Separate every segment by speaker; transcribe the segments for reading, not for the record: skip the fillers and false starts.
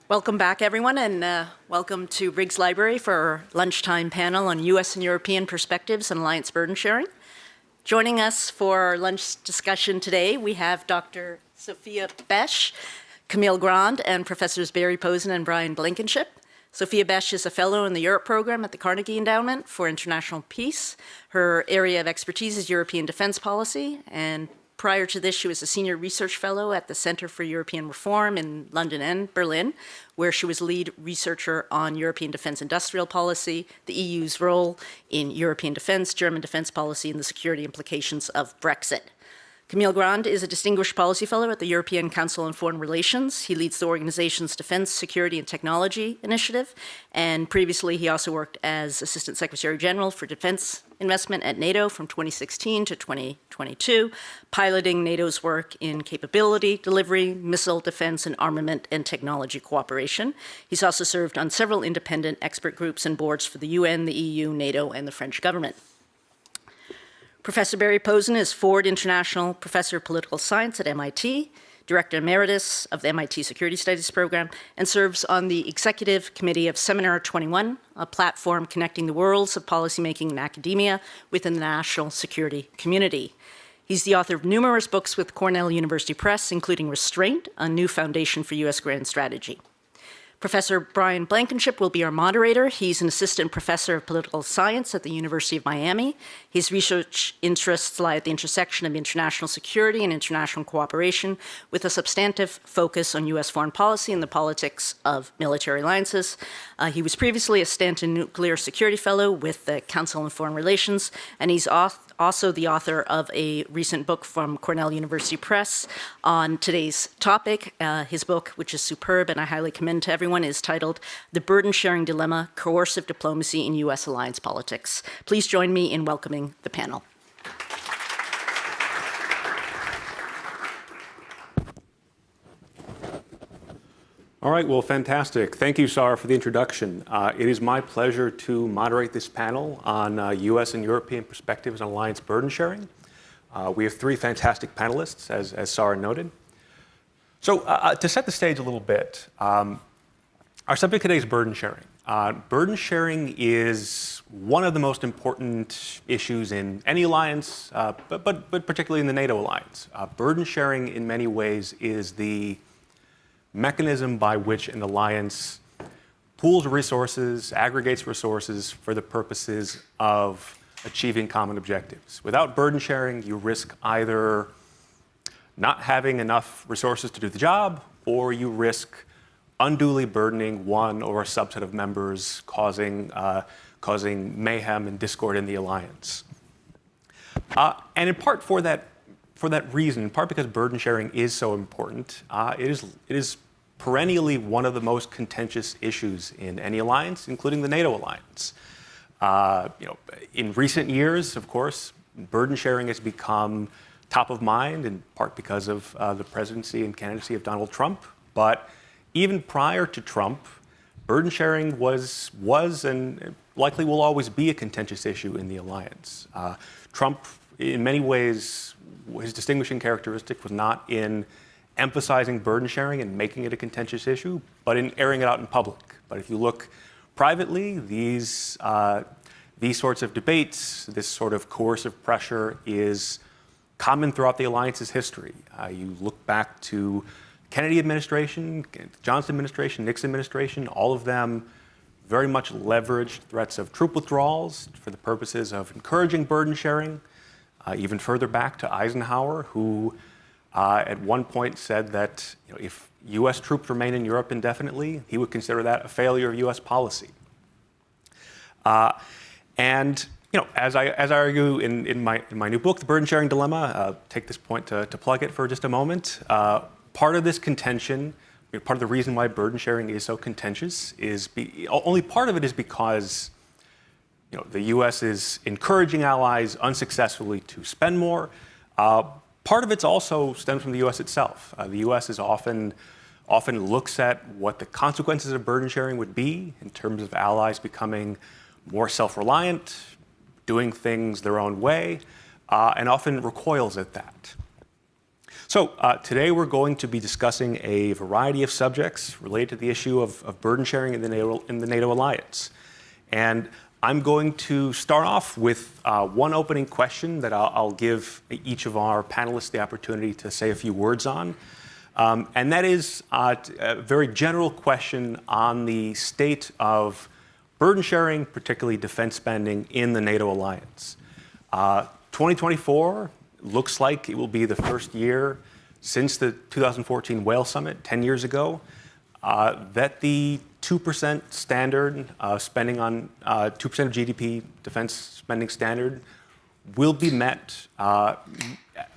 Speaker 1: Welcome back, everyone, and welcome to Briggs Library for our lunchtime panel on U.S. and European perspectives and alliance burden sharing. Joining us for our lunch discussion today, we have Dr. Sophia Besch, Camille Grand, and Professors Barry Posen and Brian Blankenship. Sophia Besch is a fellow in the Europe program at the Carnegie Endowment for International Peace. Her area of expertise is European defense policy, and prior to this, she was a senior research fellow at the Center for European Reform in London and Berlin, where she was lead researcher on European defense industrial policy, the EU's role in European defense, German defense policy, and the security implications of Brexit. Camille Grand is a distinguished policy fellow at the European Council on Foreign Relations. He leads the organization's Defense, Security, and Technology Initiative, and previously he also worked as Assistant Secretary General for Defense Investment at NATO from 2016 to 2022, piloting NATO's work in capability delivery, missile defense, and armament and technology cooperation. He's also served on several independent expert groups and boards for the UN, the EU, NATO, and the French government. Professor Barry Posen is Ford International Professor of Political Science at MIT, Director Emeritus of the MIT Security Studies Program, and serves on the Executive Committee of Seminar 21, a platform connecting the worlds of policymaking and academia within the national security community. He's the author of numerous books with Cornell University Press, including Restraint, a New Foundation for U.S. Grand Strategy. Professor Brian Blankenship will be our moderator. He's an assistant professor of political science at the University of Miami. His research interests lie at the intersection of international security and international cooperation, with a substantive focus on U.S. foreign policy and the politics of military alliances. He was previously a Stanton Nuclear Security Fellow with the Council on Foreign Relations, and he's also the author of a recent book from Cornell University Press on today's topic. His book, which is superb and I highly commend to everyone, is titled The Burden-Sharing Dilemma, Coercive Diplomacy in U.S. Alliance Politics. Please join me in welcoming the panel.
Speaker 2: All right, well, fantastic. Thank you, Sarah, for the introduction. It is my pleasure to moderate this panel on U.S. and European perspectives on alliance burden sharing. We have three fantastic panelists, as Sarah noted. So to set the stage a little bit, our subject today is burden sharing. Burden sharing is one of the most important issues in any alliance, but particularly in the NATO alliance. Burden sharing, in many ways, is the mechanism by which an alliance pools resources, aggregates resources for the purposes of achieving common objectives. Without burden sharing, you risk either not having enough resources to do the job, or you risk unduly burdening one or a subset of members, causing mayhem and discord in the alliance. And in part for that reason, in part because burden sharing is so important, it is perennially one of the most contentious issues in any alliance, including the NATO alliance. In recent years, of course, burden sharing has become top of mind, in part because of the presidency and candidacy of Donald Trump. But even prior to Trump, burden sharing was and likely will always be a contentious issue in the alliance. Trump, in many ways, his distinguishing characteristic was not in emphasizing burden sharing and making it a contentious issue, but in airing it out in public. But if you look privately, these sorts of debates, this sort of coercive pressure is common throughout the alliance's history. You look back to Kennedy administration, Johnson administration, Nixon administration, all of them very much leveraged threats of troop withdrawals for the purposes of encouraging burden sharing. Even further back to Eisenhower, who at one point said that if U.S. troops remain in Europe indefinitely, he would consider that a failure of U.S. policy. And as I argue in my new book, The Burden Sharing Dilemma, take this point to plug it for just a moment. Part of this contention, part of the reason why burden sharing is so contentious is only part of it is because the U.S. is encouraging allies unsuccessfully to spend more. Part of it also stems from the U.S. itself. The U.S. is often looks at what the consequences of burden sharing would be in terms of allies becoming more self-reliant, doing things their own way, and often recoils at that. So today we're going to be discussing a variety of subjects related to the issue of burden sharing in the NATO alliance. And I'm going to start off with one opening question that I'll give each of our panelists the opportunity to say a few words on. And that is a very general question on the state of burden sharing, particularly defense spending in the NATO alliance. 2024 looks like it will be the first year since the 2014 Wales Summit 10 years ago that the 2% standard spending on 2% of GDP defense spending standard will be met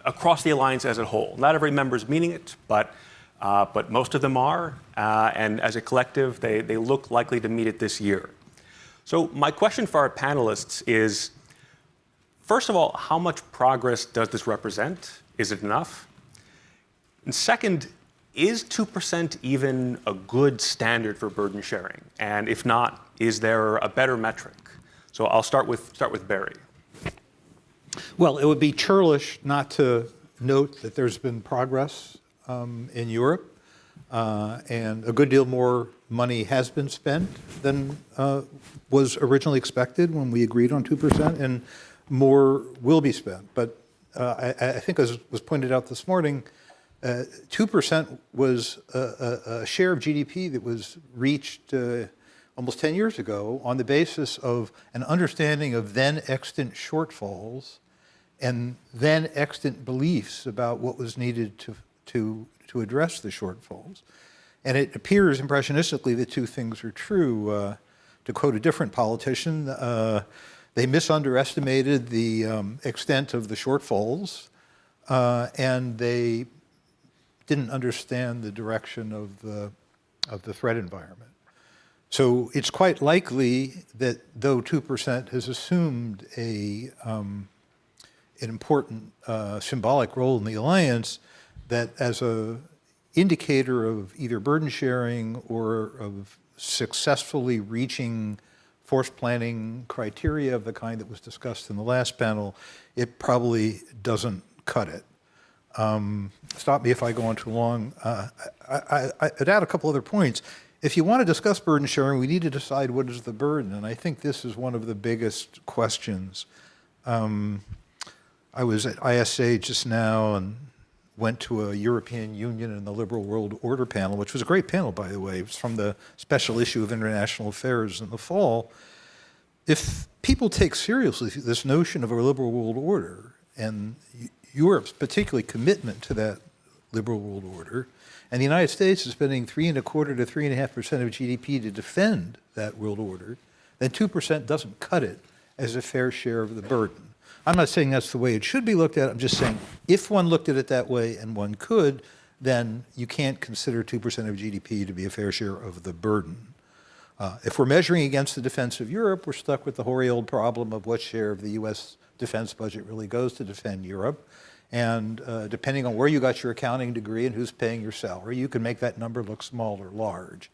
Speaker 2: across the alliance as a whole. Not every member is meeting it, but most of them are, and as a collective, they look likely to meet it this year. So my question for our panelists is, first of all, how much progress does this represent? Is it enough? And second, is 2% even a good standard for burden sharing? And if not, is there a better metric? So I'll start with Barry.
Speaker 3: Well, it would be churlish not to note that there's been progress in Europe, and a good deal more money has been spent than was originally expected when we agreed on 2%, and more will be spent. But I think, as was pointed out this morning, 2% was a share of GDP that was reached almost 10 years ago on the basis of an understanding of then extant shortfalls and then extant beliefs about what was needed to address the shortfalls. And it appears impressionistically that two things are true. To quote a different politician, they misunderestimated the extent of the shortfalls, and they didn't understand the direction of the threat environment. So it's quite likely that though 2% has assumed an important symbolic role in the alliance, that as an indicator of either burden sharing or of successfully reaching force planning criteria of the kind that was discussed in the last panel, it probably doesn't cut it. Stop me if I go on too long. I'd add a couple other points. If you want to discuss burden sharing, we need to decide what is the burden, and I think this is one of the biggest questions. I was at ISA just now and went to a European Union and the Liberal World Order panel, which was a great panel, by the way. It was from the special issue of International Affairs in the fall. If people take seriously this notion of a liberal world order and Europe's particularly commitment to that liberal world order, and the United States is spending 3.25% to 3.5% of GDP to defend that world order, then 2% doesn't cut it as a fair share of the burden. I'm not saying that's the way it should be looked at. I'm just saying if one looked at it that way, and one could, then you can't consider 2% of GDP to be a fair share of the burden. If we're measuring against the defense of Europe, we're stuck with the hoary old problem of what share of the U.S. defense budget really goes to defend Europe. And depending on where you got your accounting degree and who's paying your salary, you can make that number look small or large.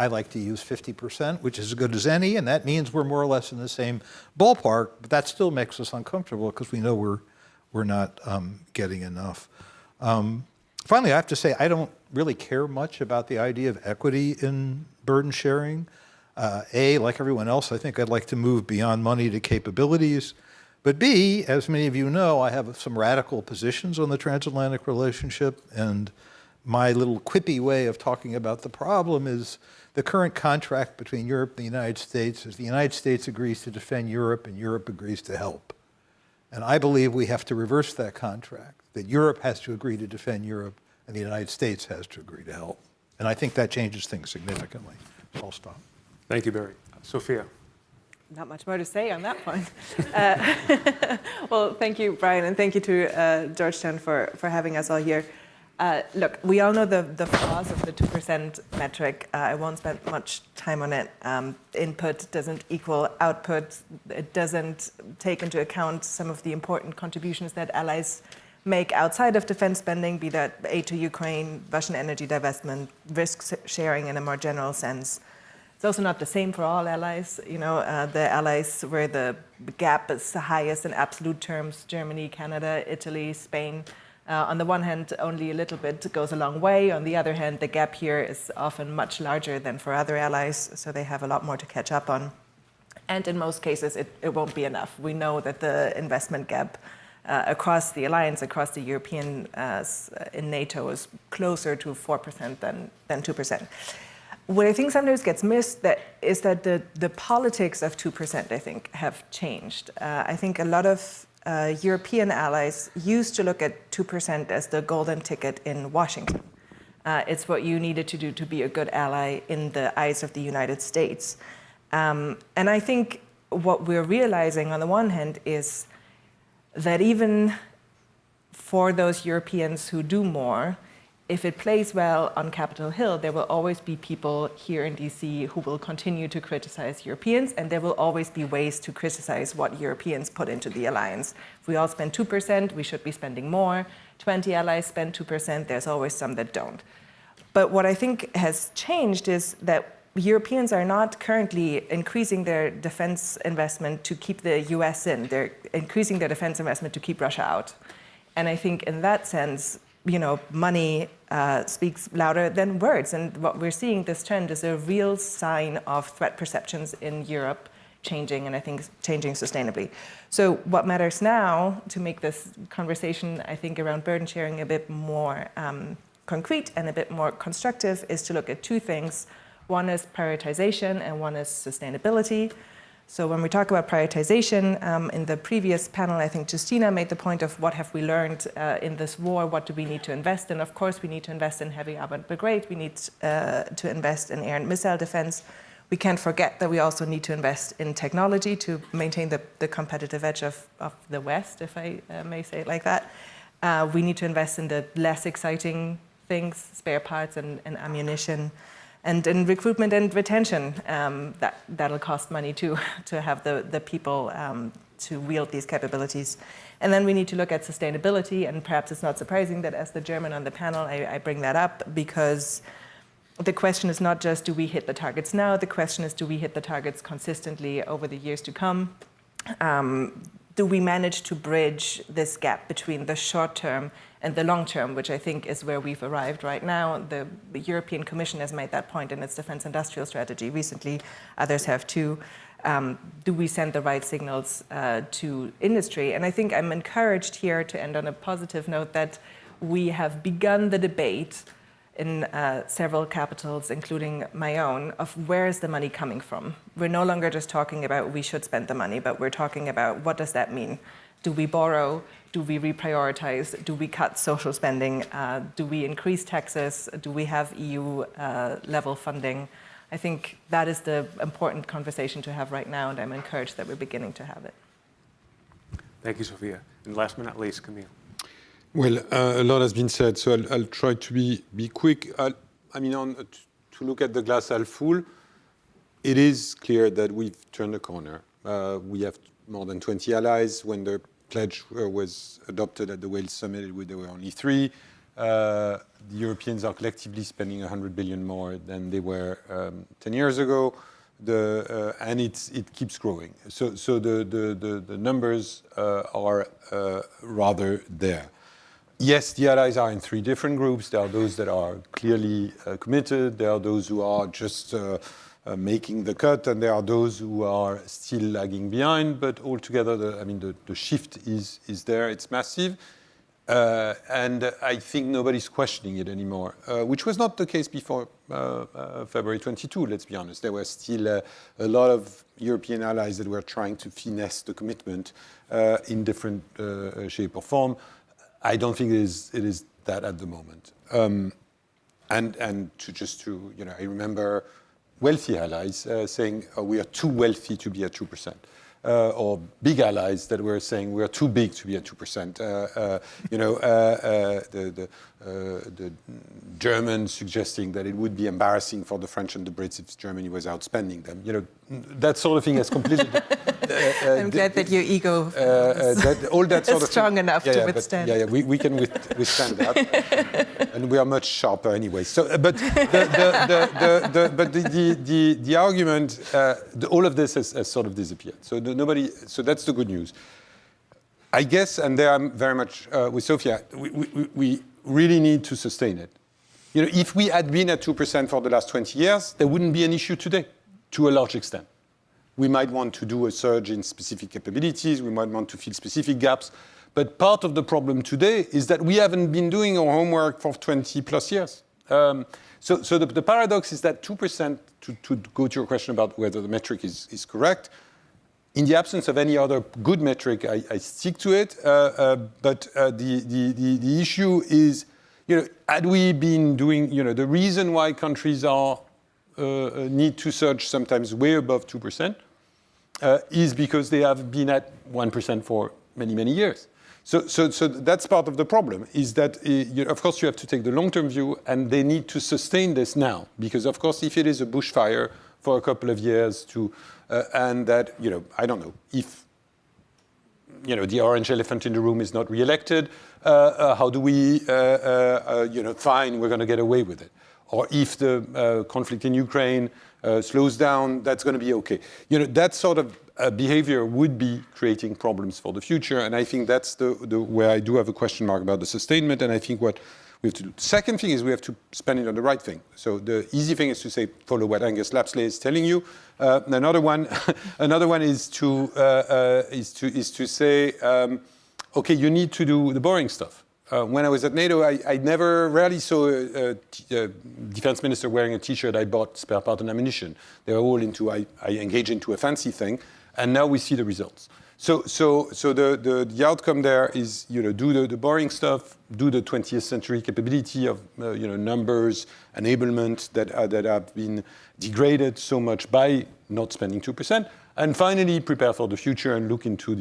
Speaker 3: I like to use 50%, which is as good as any, and that means we're more or less in the same ballpark, but that still makes us uncomfortable because we know we're not getting enough. Finally, I have to say I don't really care much about the idea of equity in burden sharing. Like everyone else, I think I'd like to move beyond money to capabilities. But B, as many of you know, I have some radical positions on the transatlantic relationship, and my little quippy way of talking about the problem is the current contract between Europe and the United States is the United States agrees to defend Europe and Europe agrees to help. And I believe we have to reverse that contract, that Europe has to agree to defend Europe and the United States has to agree to help. And I think that changes things significantly. So I'll stop.
Speaker 2: Thank you, Barry. Sophia.
Speaker 4: Not much more to say on that point. Well, thank you, Brian, and thank you to Georgetown for having us all here. Look, we all know the flaws of the 2% metric. I won't spend much time on it. Input doesn't equal output. It doesn't take into account some of the important contributions that allies make outside of defense spending, be that aid to Ukraine, Russian energy divestment, risk sharing in a more general sense. It's also not the same for all allies. You know, the allies where the gap is the highest in absolute terms, Germany, Canada, Italy, Spain, On the one hand, only a little bit goes a long way. On the other hand, the gap here is often much larger than for other allies, so they have a lot more to catch up on. And in most cases, it won't be enough. We know that the investment gap across the alliance, across the European in NATO is closer to 4% than 2%. What I think sometimes gets missed is that the politics of 2%, I think, have changed. I think a lot of European allies used to look at 2% as the golden ticket in Washington. It's what you needed to do to be a good ally in the eyes of the United States. And I think what we're realizing on the one hand is that even for those Europeans who do more, if it plays well on Capitol Hill, there will always be people here in DC who will continue to criticize Europeans, and there will always be ways to criticize what Europeans put into the alliance. If we all spend 2%, we should be spending more. 20 allies spend 2%, there's always some that don't. But what I think has changed is that Europeans are not currently increasing their defense investment to keep the US in. They're increasing their defense investment to keep Russia out. And I think in that sense, money speaks louder than words. And what we're seeing, this trend, is a real sign of threat perceptions in Europe changing, and I think changing sustainably. So what matters now to make this conversation, I think, around burden sharing a bit more concrete and a bit more constructive is to look at two things. One is prioritization and one is sustainability. So when we talk about prioritization, in the previous panel, I think Justina made the point of what have we learned in this war, what do we need to invest in? Of course, we need to invest in heavy armored brigade, we need to invest in air and missile defense. We can't forget that we also need to invest in technology to maintain the competitive edge of the West, if I may say it like that. We need to invest in the less exciting things, spare parts and ammunition. And in recruitment and retention, that'll cost money too, to have the people to wield these capabilities. And then we need to look at sustainability, and perhaps it's not surprising that as the German on the panel, I bring that up, because the question is not just do we hit the targets now, the question is do we hit the targets consistently over the years to come? Do we manage to bridge this gap between the short term and the long term, which I think is where we've arrived right now? The European Commission has made that point in its defense industrial strategy recently. Others have too. Do we send the right signals to industry? And I think I'm encouraged here, to end on a positive note, that we have begun the debate in several capitals, including my own, of where is the money coming from. We're no longer just talking about we should spend the money, but we're talking about what does that mean? Do we borrow? Do we reprioritize? Do we cut social spending? Do we increase taxes? Do we have EU level funding? I think that is the important conversation to have right now, and I'm encouraged that we're beginning to have it.
Speaker 2: Thank you, Sophia. And last but not least, Camille.
Speaker 5: Well, a lot has been said, so I'll try to be quick. To look at the glass half full, it is clear that we've turned a corner. We have more than 20 allies. When the pledge was adopted at the Wales Summit, there were only 3. The Europeans are collectively spending 100 billion more than they were 10 years ago, and it keeps growing. So the numbers are rather there. Yes, the allies are in 3 different groups. There are those that are clearly committed. There are those who are just making the cut, and there are those who are still lagging behind. But altogether, the shift is there. It's massive. And I think nobody's questioning it anymore, which was not the case before February 22, let's be honest. There were still a lot of European allies that were trying to finesse the commitment in different shape or form. I don't think it is that at the moment. And I remember wealthy allies saying we are too wealthy to be at 2%. Or big allies that were saying we are too big to be at 2%. The Germans suggesting that it would be embarrassing for the French and the Brits if Germany was outspending them. That sort of thing has completely.
Speaker 4: I'm glad that your ego
Speaker 5: all that sort
Speaker 4: is
Speaker 5: of
Speaker 4: strong
Speaker 5: thing,
Speaker 4: enough to withstand.
Speaker 5: We can withstand that, and we are much sharper anyway. So, but the argument, all of this has sort of disappeared. So nobody. So that's the good news. I guess, and there I'm very much with Sophia, we really need to sustain it. You know, if we had been at 2% for the last 20 years, there wouldn't be an issue today, to a large extent. We might want to do a surge in specific capabilities, we might want to fill specific gaps, but part of the problem today is that we haven't been doing our homework for 20 plus years. So the paradox is that 2%, to go to your question about whether the metric is correct, in the absence of any other good metric, I stick to it. But the issue is, you know, had we been doing, you know, the reason why countries are need to surge sometimes way above 2% is because they have been at 1% for many, many years. So that's part of the problem, is that, of course, you have to take the long-term view, and they need to sustain this now. Because, of course, if it is a bushfire for a couple of years, and that, you know, I don't know, if, you know, the orange elephant in the room is not re-elected, how do we, you know, fine, we're going to get away with it. Or if the conflict in Ukraine slows down, that's going to be okay. You know, that sort of behavior would be creating problems for the future, and I think that's the where I do have a question mark about the sustainment, and I think what we have to do. Second thing is we have to spend it on the right thing. So the easy thing is to say, follow what Angus Lapsley is telling you. Another one is to say, okay, you need to do the boring stuff. When I was at NATO, I rarely saw a defense minister wearing a T-shirt I bought spare part and ammunition. They were all into, I engage into a fancy thing, and now we see the results. So the outcome there is, you know, do the boring stuff, do the 20th century capability of, you know, numbers, enablement that have been degraded so much by not spending 2%. And finally, prepare for the future and look into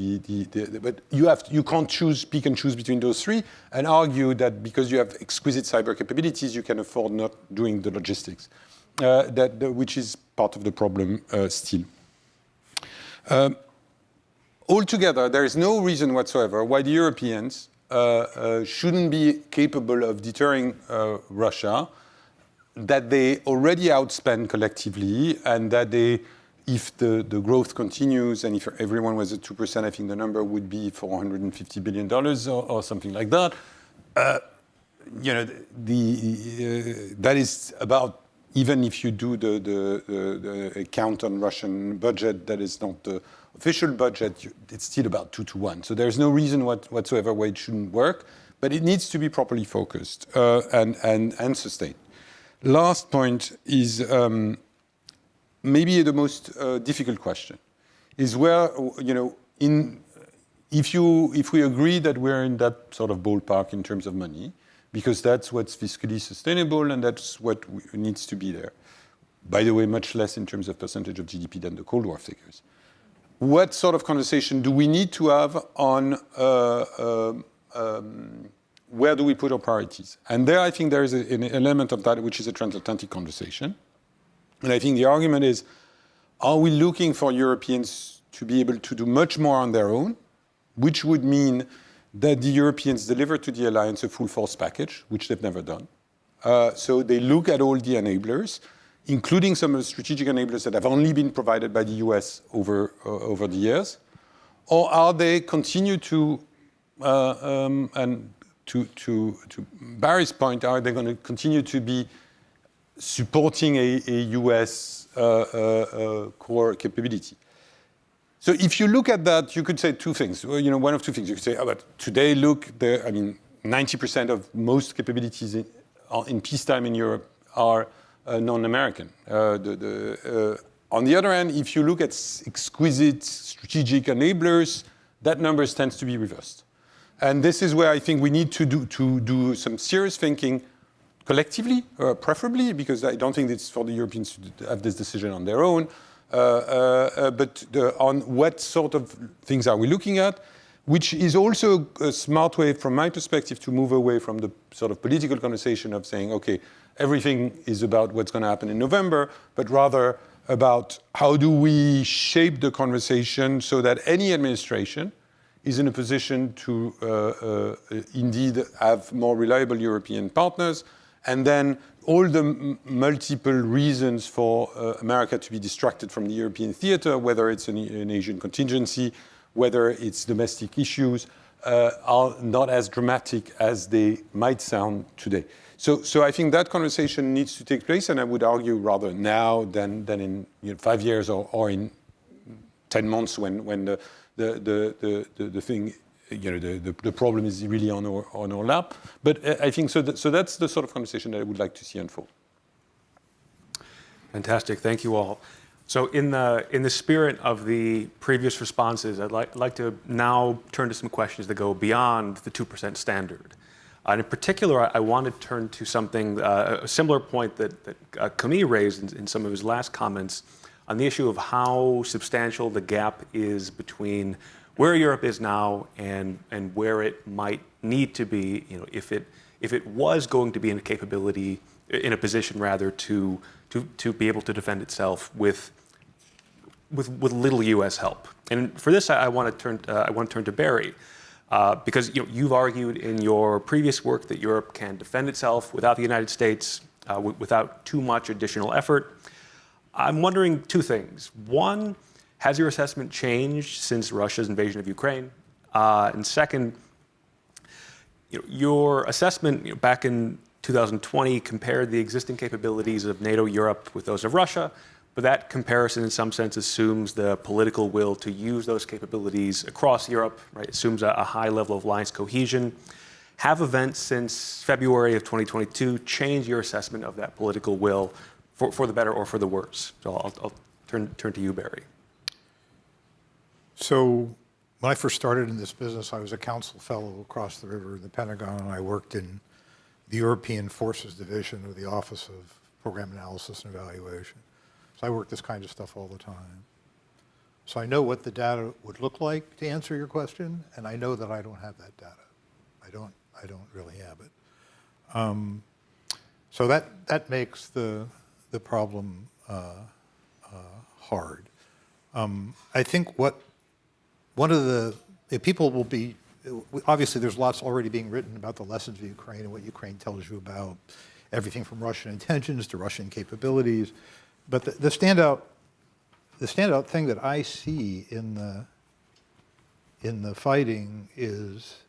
Speaker 5: but you can't pick and choose between those three and argue that because you have exquisite cyber capabilities, you can afford not doing the logistics, which is part of the problem still. Altogether, there is no reason whatsoever why the Europeans shouldn't be capable of deterring Russia, that they already outspend collectively, and that they, if the growth continues, and if everyone was at 2%, I think the number would be $450 billion or something like that. You know, that is about, even if you do the count on Russian budget, that is not the official budget, it's still about 2 to 1. So there's no reason whatsoever why it shouldn't work, but it needs to be properly focused and sustained. Last point is maybe the most difficult question, is where, you know, if we agree that we're in that sort of ballpark in terms of money, because that's what's fiscally sustainable and that's what needs to be there. By the way, much less in terms of percentage of GDP than the Cold War figures. What sort of conversation do we need to have on where do we put our priorities? And there I think there is an element of that which is a transatlantic conversation. And I think the argument is, are we looking for Europeans to be able to do much more on their own, which would mean that the Europeans deliver to the alliance a full force package, which they've never done. So they look at all the enablers, including some of the strategic enablers that have only been provided by the US over the years, or are they continue to, and to Barry's point, are they going to continue to be supporting a US core capability? So if you look at that, you could say two things. Well, you know, one of two things. You could say, oh, but today, look, I mean, 90% of most capabilities in peacetime in Europe are non-American. On the other hand, if you look at exquisite strategic enablers, that number tends to be reversed. And this is where I think we need to do some serious thinking collectively, preferably, because I don't think it's for the Europeans to have this decision on their own, but on what sort of things are we looking at, which is also a smart way, from my perspective, to move away from the sort of political conversation of saying, okay, everything is about what's going to happen in November, but rather about how do we shape the conversation so that any administration is in a position to indeed have more reliable European partners, and then all the multiple reasons for America to be distracted from the European theater, whether it's an Asian contingency, whether it's domestic issues, are not as dramatic as they might sound today. So I think that conversation needs to take place, and I would argue rather now than in 5 years or in 10 months when the thing, the problem is really on our lap. But I think so that's the sort of conversation that I would like to see unfold.
Speaker 2: Fantastic, thank you all. So in the spirit of the previous responses, I'd like to now turn to some questions that go beyond the 2% standard. And in particular, I want to turn to something, a similar point that Camille raised in some of his last comments on the issue of how substantial the gap is between where Europe is now and where it might need to be, if it was going to be in a position rather to be able to defend itself with little U.S. help. And for this, I want to turn to Barry, because you've argued in your previous work that Europe can defend itself without the United States, without too much additional effort. I'm wondering two things. One, has your assessment changed since Russia's invasion of Ukraine? And second, your assessment back in 2020 compared the existing capabilities of NATO Europe with those of Russia, but that comparison in some sense assumes the political will to use those capabilities across Europe, right? Assumes a high level of alliance cohesion. Have events since February of 2022 changed your assessment of that political will for the better or for the worse? So I'll turn to you, Barry.
Speaker 3: So when I first started in this business, I was a council fellow across the river in the Pentagon, and I worked in the European Forces Division of the Office of Program Analysis and Evaluation. So I work this kind of stuff all the time. So I know what the data would look like to answer your question, and I know that I don't have that data. I don't really have it. So that makes the problem hard. I think one of the people will be, obviously there's lots already being written about the lessons of Ukraine and what Ukraine tells you about everything from Russian intentions to Russian capabilities. But the standout thing that I see in the fighting is,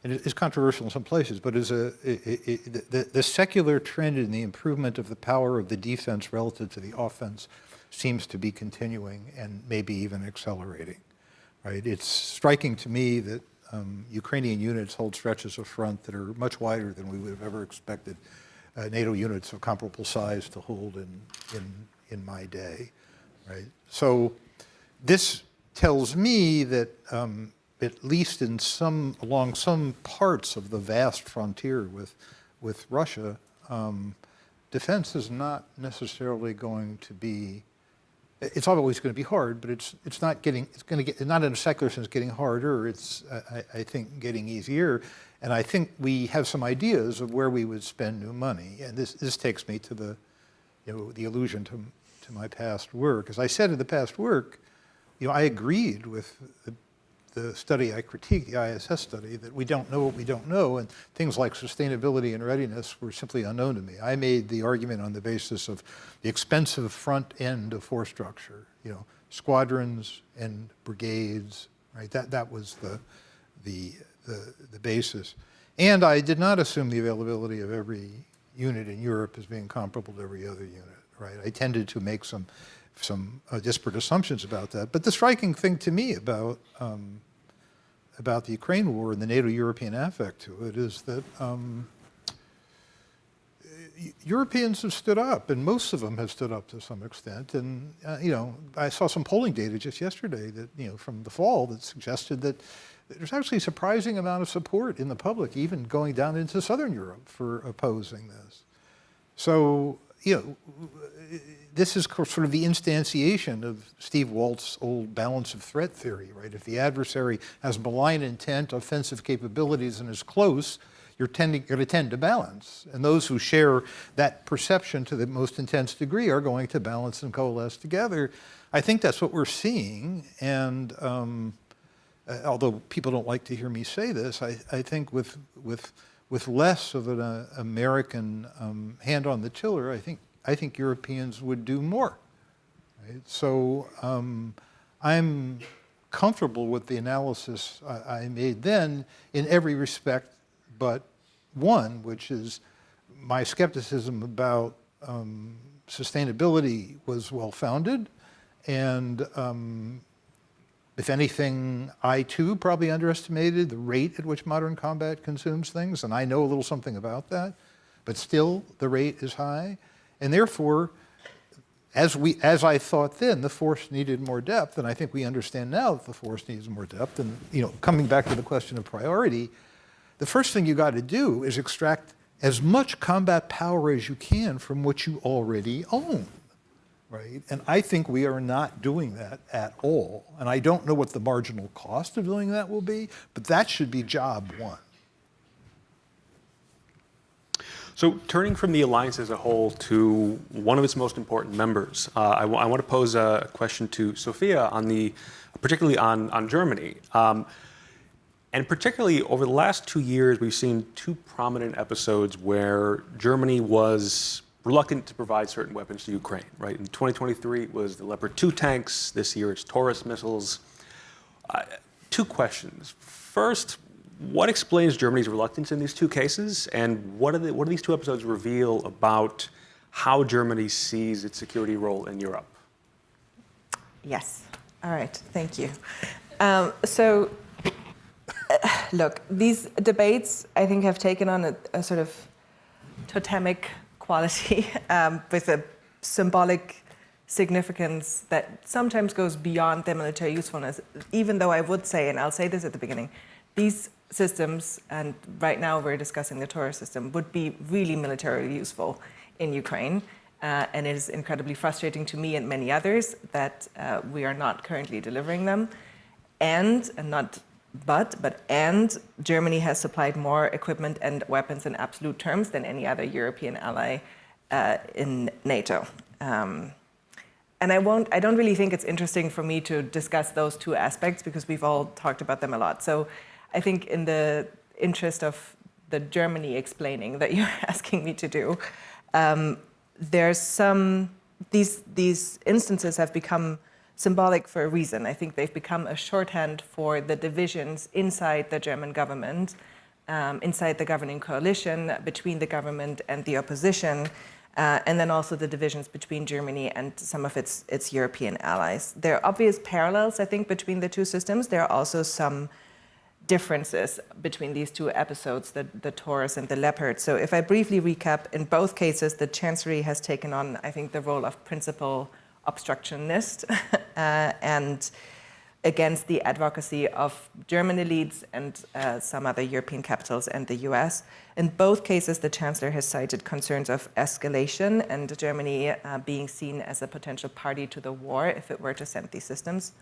Speaker 3: and it is controversial in some places, but is the secular trend in the improvement of the power of the defense relative to the offense seems to be continuing and maybe even accelerating. Right? It's striking to me that Ukrainian units hold stretches of front that are much wider than we would have ever expected NATO units of comparable size to hold in my day. Right? So this tells me that at least along some parts of the vast frontier with Russia, defense is not necessarily going to be. It's always going to be hard, but it's not not in a secular sense getting harder. It's I think getting easier, and I think we have some ideas of where we would spend new money. And this takes me to the allusion to my past work. As I said in the past work, I agreed with the study I critiqued, the ISS study, that we don't know what we don't know, and things like sustainability and readiness were simply unknown to me. I made the argument on the basis of the expensive front end of force structure, squadrons and brigades, right? That was the basis. And I did not assume the availability of every unit in Europe as being comparable to every other unit, right? I tended to make some disparate assumptions about that. But the striking thing to me about the Ukraine war and the NATO-European affect to it is that Europeans have stood up, and most of them have stood up to some extent. And I saw some polling data just yesterday that from the fall that suggested that there's actually a surprising amount of support in the public, even going down into Southern Europe, for opposing this. So this is sort of the instantiation of Steve Walt's old balance of threat theory, right? If the adversary has malign intent, offensive capabilities, and is close, you're going to tend to balance. And those who share that perception to the most intense degree are going to balance and coalesce together. I think that's what we're seeing. And although people don't like to hear me say this, I think with less of an American hand on the tiller, I think Europeans would do more. Right? So I'm comfortable with the analysis I made then in every respect but one, which is my skepticism about sustainability was well-founded, and if anything, I too probably underestimated the rate at which modern combat consumes things, and I know a little something about that, but still the rate is high, and therefore, as I thought then, the force needed more depth, and I think we understand now that the force needs more depth. And coming back to the question of priority, the first thing you got to do is extract as much combat power as you can from what you already own, right? And I think we are not doing that at all. And I don't know what the marginal cost of doing that will be, but that should be job one.
Speaker 2: So turning from the alliance as a whole to one of its most important members, I want to pose a question to Sophia particularly on Germany. And particularly over the last 2 years, we've seen two prominent episodes where Germany was reluctant to provide certain weapons to Ukraine, right? In 2023, it was the Leopard 2 tanks. This year, it's Taurus missiles. Two questions. First, what explains Germany's reluctance in these two cases, and what do these two episodes reveal about how Germany sees its security role in Europe?
Speaker 4: Yes. All right. Thank you. Look, these debates, I think, have taken on a sort of totemic quality with a symbolic significance that sometimes goes beyond their military usefulness, even though I would say, and I'll say this at the beginning, these systems, and right now we're discussing the Taurus system, would be really militarily useful in Ukraine. And it is incredibly frustrating to me and many others that we are not currently delivering them. And Germany has supplied more equipment and weapons in absolute terms than any other European ally in NATO. And I don't really think it's interesting for me to discuss those two aspects because we've all talked about them a lot. So I think in the interest of the Germany explaining that you're asking me to do, these instances have become symbolic for a reason. I think they've become a shorthand for the divisions inside the German government, inside the governing coalition, between the government and the opposition, and then also the divisions between Germany and some of its European allies. There are obvious parallels, I think, between the two systems. There are also some differences between these two episodes, the Taurus and the Leopard. So if I briefly recap, in both cases, the Chancellery has taken on, I think, the role of principal obstructionist and against the advocacy of German elites and some other European capitals and the US. In both cases, the Chancellor has cited concerns of escalation and Germany being seen as a potential party to the war if it were to send these systems.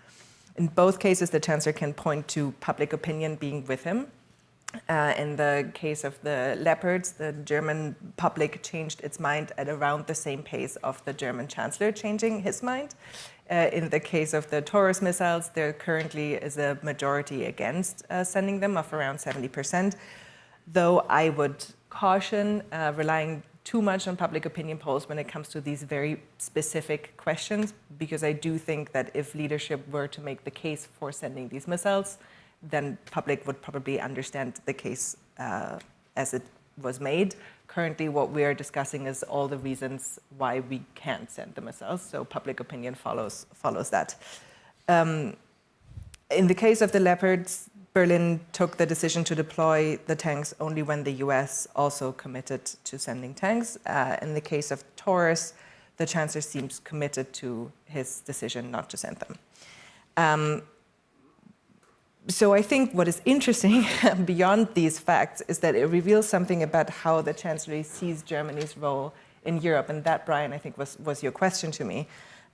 Speaker 4: In both cases, the Chancellor can point to public opinion being with him. In the case of the Leopards, the German public changed its mind at around the same pace of the German Chancellor changing his mind. In the case of the Taurus missiles, there currently is a majority against sending them of around 70%, though I would caution relying too much on public opinion polls when it comes to these very specific questions, because I do think that if leadership were to make the case for sending these missiles, then public would probably understand the case as it was made. Currently, what we are discussing is all the reasons why we can't send the missiles, so public opinion follows that. In the case of the Leopards, Berlin took the decision to deploy the tanks only when the US also committed to sending tanks. In the case of Taurus, the Chancellor seems committed to his decision not to send them. So I think what is interesting beyond these facts is that it reveals something about how the Chancellery sees Germany's role in Europe. And that, Brian, I think was your question to me.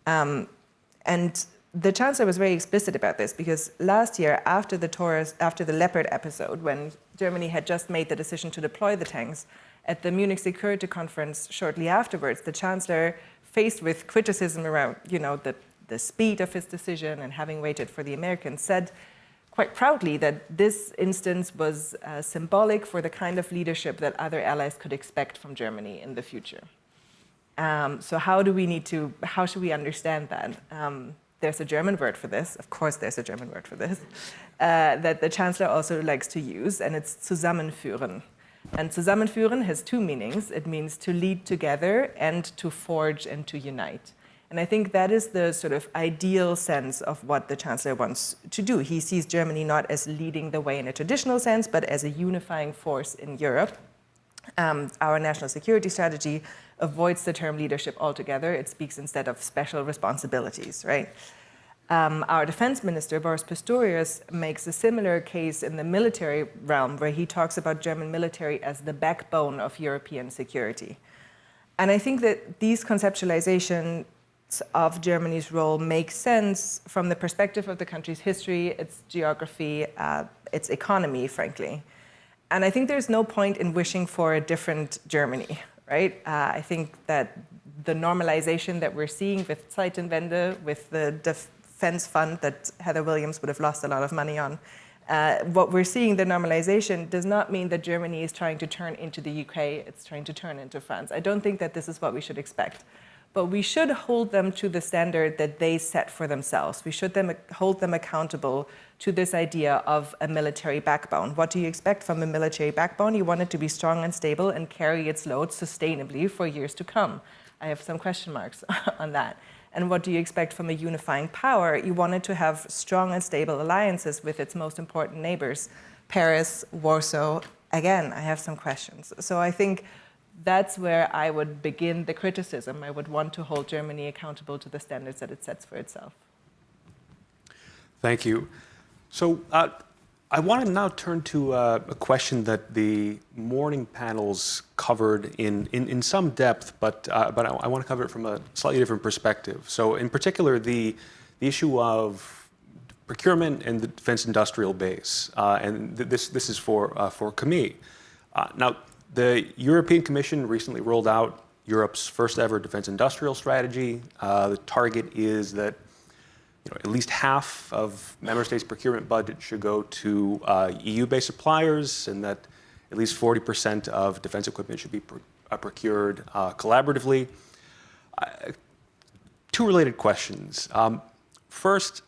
Speaker 4: And the Chancellor was very explicit about this because last year, after the Leopard episode, when Germany had just made the decision to deploy the tanks, at the Munich Security Conference shortly afterwards, the Chancellor, faced with criticism around, the speed of his decision and having waited for the Americans, said quite proudly that this instance was symbolic for the kind of leadership that other allies could expect from Germany in the future. So how should we understand that? there's a German word for this, of course there's a German word for this, that the Chancellor also likes to use, and it's zusammenführen. And zusammenführen has two meanings. It means to lead together and to forge and to unite. And I think that is the sort of ideal sense of what the Chancellor wants to do. He sees Germany not as leading the way in a traditional sense, but as a unifying force in Europe. Our national security strategy avoids the term leadership altogether. It speaks instead of special responsibilities, right? Our defense minister, Boris Pistorius, makes a similar case in the military realm, where he talks about German military as the backbone of European security. And I think that these conceptualizations of Germany's role make sense from the perspective of the country's history, its geography, its economy, frankly. And I think there's no point in wishing for a different Germany, right? I think that the normalization that we're seeing with Zeitenwende, with the defense fund that Heather Williams would have lost a lot of money on, what we're seeing, the normalization, does not mean that Germany is trying to turn into the UK, it's trying to turn into France. I don't think that this is what we should expect. But we should hold them to the standard that they set for themselves. We should hold them accountable to this idea of a military backbone. What do you expect from a military backbone? You want it to be strong and stable and carry its load sustainably for years to come. I have some question marks on that. And what do you expect from a unifying power? You want it to have strong and stable alliances with its most important neighbors, Paris, Warsaw. Again, I have some questions. So I think that's where I would begin the criticism. I would want to hold Germany accountable to the standards that it sets for itself.
Speaker 2: Thank you. So I want to now turn to a question that the morning panels covered in some depth, but I want to cover it from a slightly different perspective. So in particular, the issue of procurement and the defense industrial base. And this is for Camille. Now, the European Commission recently rolled out Europe's first ever defense industrial strategy. The target is that at least half of member states' procurement budget should go to EU-based suppliers, and that at least 40% of defense equipment should be procured collaboratively. Two related questions. First,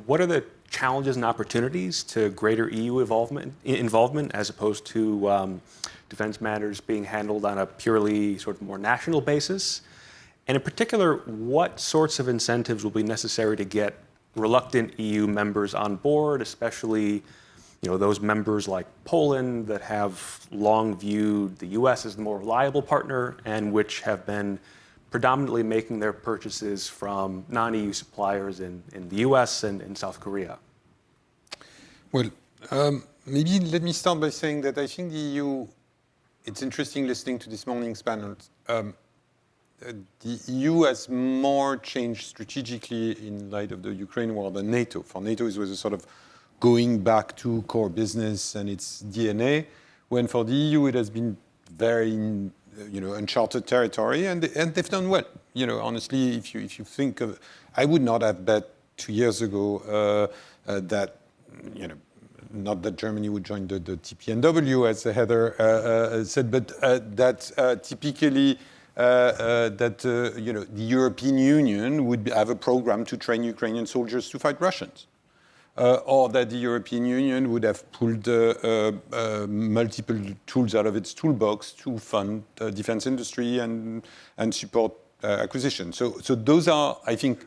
Speaker 2: what are the challenges and opportunities to greater EU involvement as opposed to defense matters being handled on a purely sort of more national basis? And in particular, what sorts of incentives will be necessary to get reluctant EU members on board, especially those members like Poland that have long viewed the US as the more reliable partner and which have been predominantly making their purchases from non-EU suppliers in the US and in South Korea?
Speaker 5: Well, maybe let me start by saying that I think the EU, it's interesting listening to this morning's panel. The EU has more changed strategically in light of the Ukraine war than NATO. For NATO, it was a sort of going back to core business and its DNA, when for the EU, it has been very uncharted territory, and they've done well. Honestly, if you think of, I would not have bet 2 years ago that, not that Germany would join the TPNW, as Heather said, but that typically the European Union would have a program to train Ukrainian soldiers to fight Russians. Or that the European Union would have pulled multiple tools out of its toolbox to fund the defense industry and support acquisition. So those are, I think,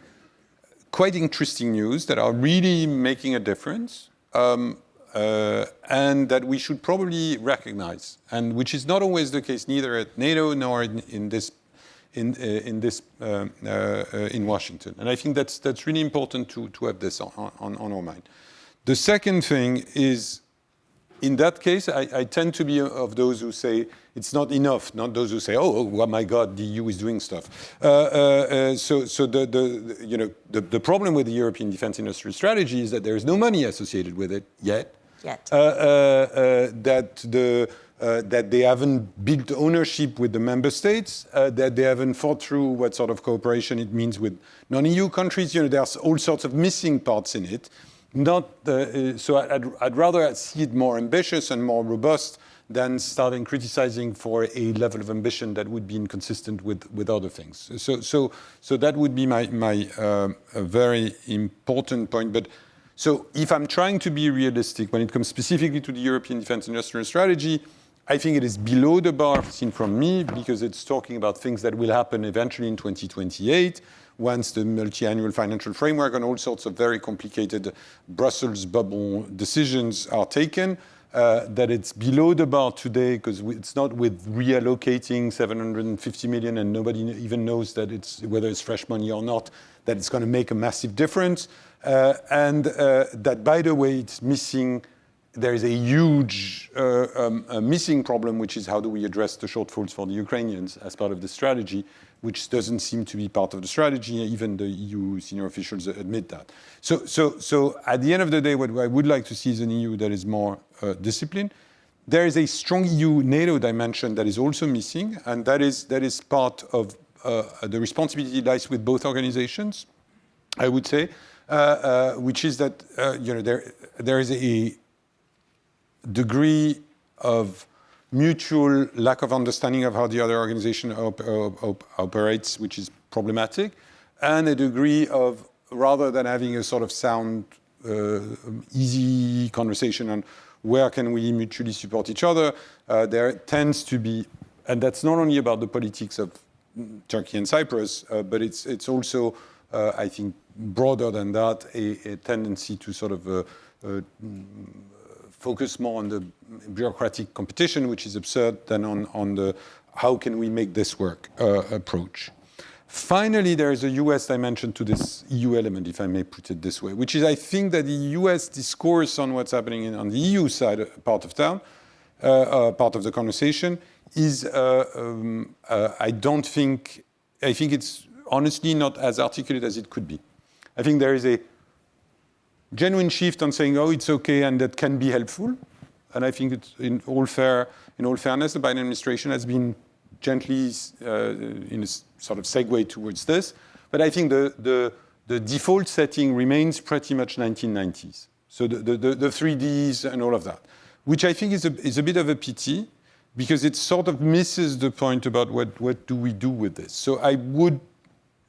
Speaker 5: quite interesting news that are really making a difference, and that we should probably recognize, and which is not always the case neither at NATO nor in Washington. And I think that's really important to have this on our mind. The second thing is, in that case, I tend to be of those who say it's not enough, not those who say, oh my God, the EU is doing stuff. So the problem with the European defense industry strategy is that there is no money associated with it yet. That they haven't built ownership with the member states, that they haven't thought through what sort of cooperation it means with non-EU countries. There's all sorts of missing parts in it. So I'd rather see it more ambitious and more robust than starting criticizing for a level of ambition that would be inconsistent with other things. So that would be my a very important point. But so if I'm trying to be realistic when it comes specifically to the European Defence Industrial Strategy, I think it is below the bar seen from me because it's talking about things that will happen eventually in 2028 once the multi-annual financial framework and all sorts of very complicated Brussels bubble decisions are taken. That it's below the bar today because it's not with reallocating 750 million and nobody even knows that whether it's fresh money or not, that it's going to make a massive difference. And that, by the way, it's missing. There is a huge missing problem, which is how do we address the shortfalls for the Ukrainians as part of the strategy, which doesn't seem to be part of the strategy. Even the EU senior officials admit that. So at the end of the day, what I would like to see is an EU that is more disciplined. There is a strong EU-NATO dimension that is also missing, and that is part of the responsibility lies with both organizations, I would say, which is that there is a degree of mutual lack of understanding of how the other organization operates, which is problematic, and a degree of, rather than having a sort of sound, easy conversation on where can we mutually support each other, there tends to be, and that's not only about the politics of Turkey and Cyprus, but it's also, I think, broader than that, a tendency to sort of focus more on the bureaucratic competition, which is absurd, than on the how can we make this work approach. Finally, there is a US dimension to this EU element, if I may put it this way, which is I think that the US discourse on what's happening on the EU side, part of town, part of the conversation, is I think it's honestly not as articulate as it could be. I think there is a genuine shift on saying, oh, it's okay, and that can be helpful. And I think it's in all fairness, the Biden administration has been gently in a sort of segue towards this. But I think the default setting remains pretty much 1990s. So the 3Ds and all of that, which I think is a bit of a pity because it sort of misses the point about what do we do with this. So I would,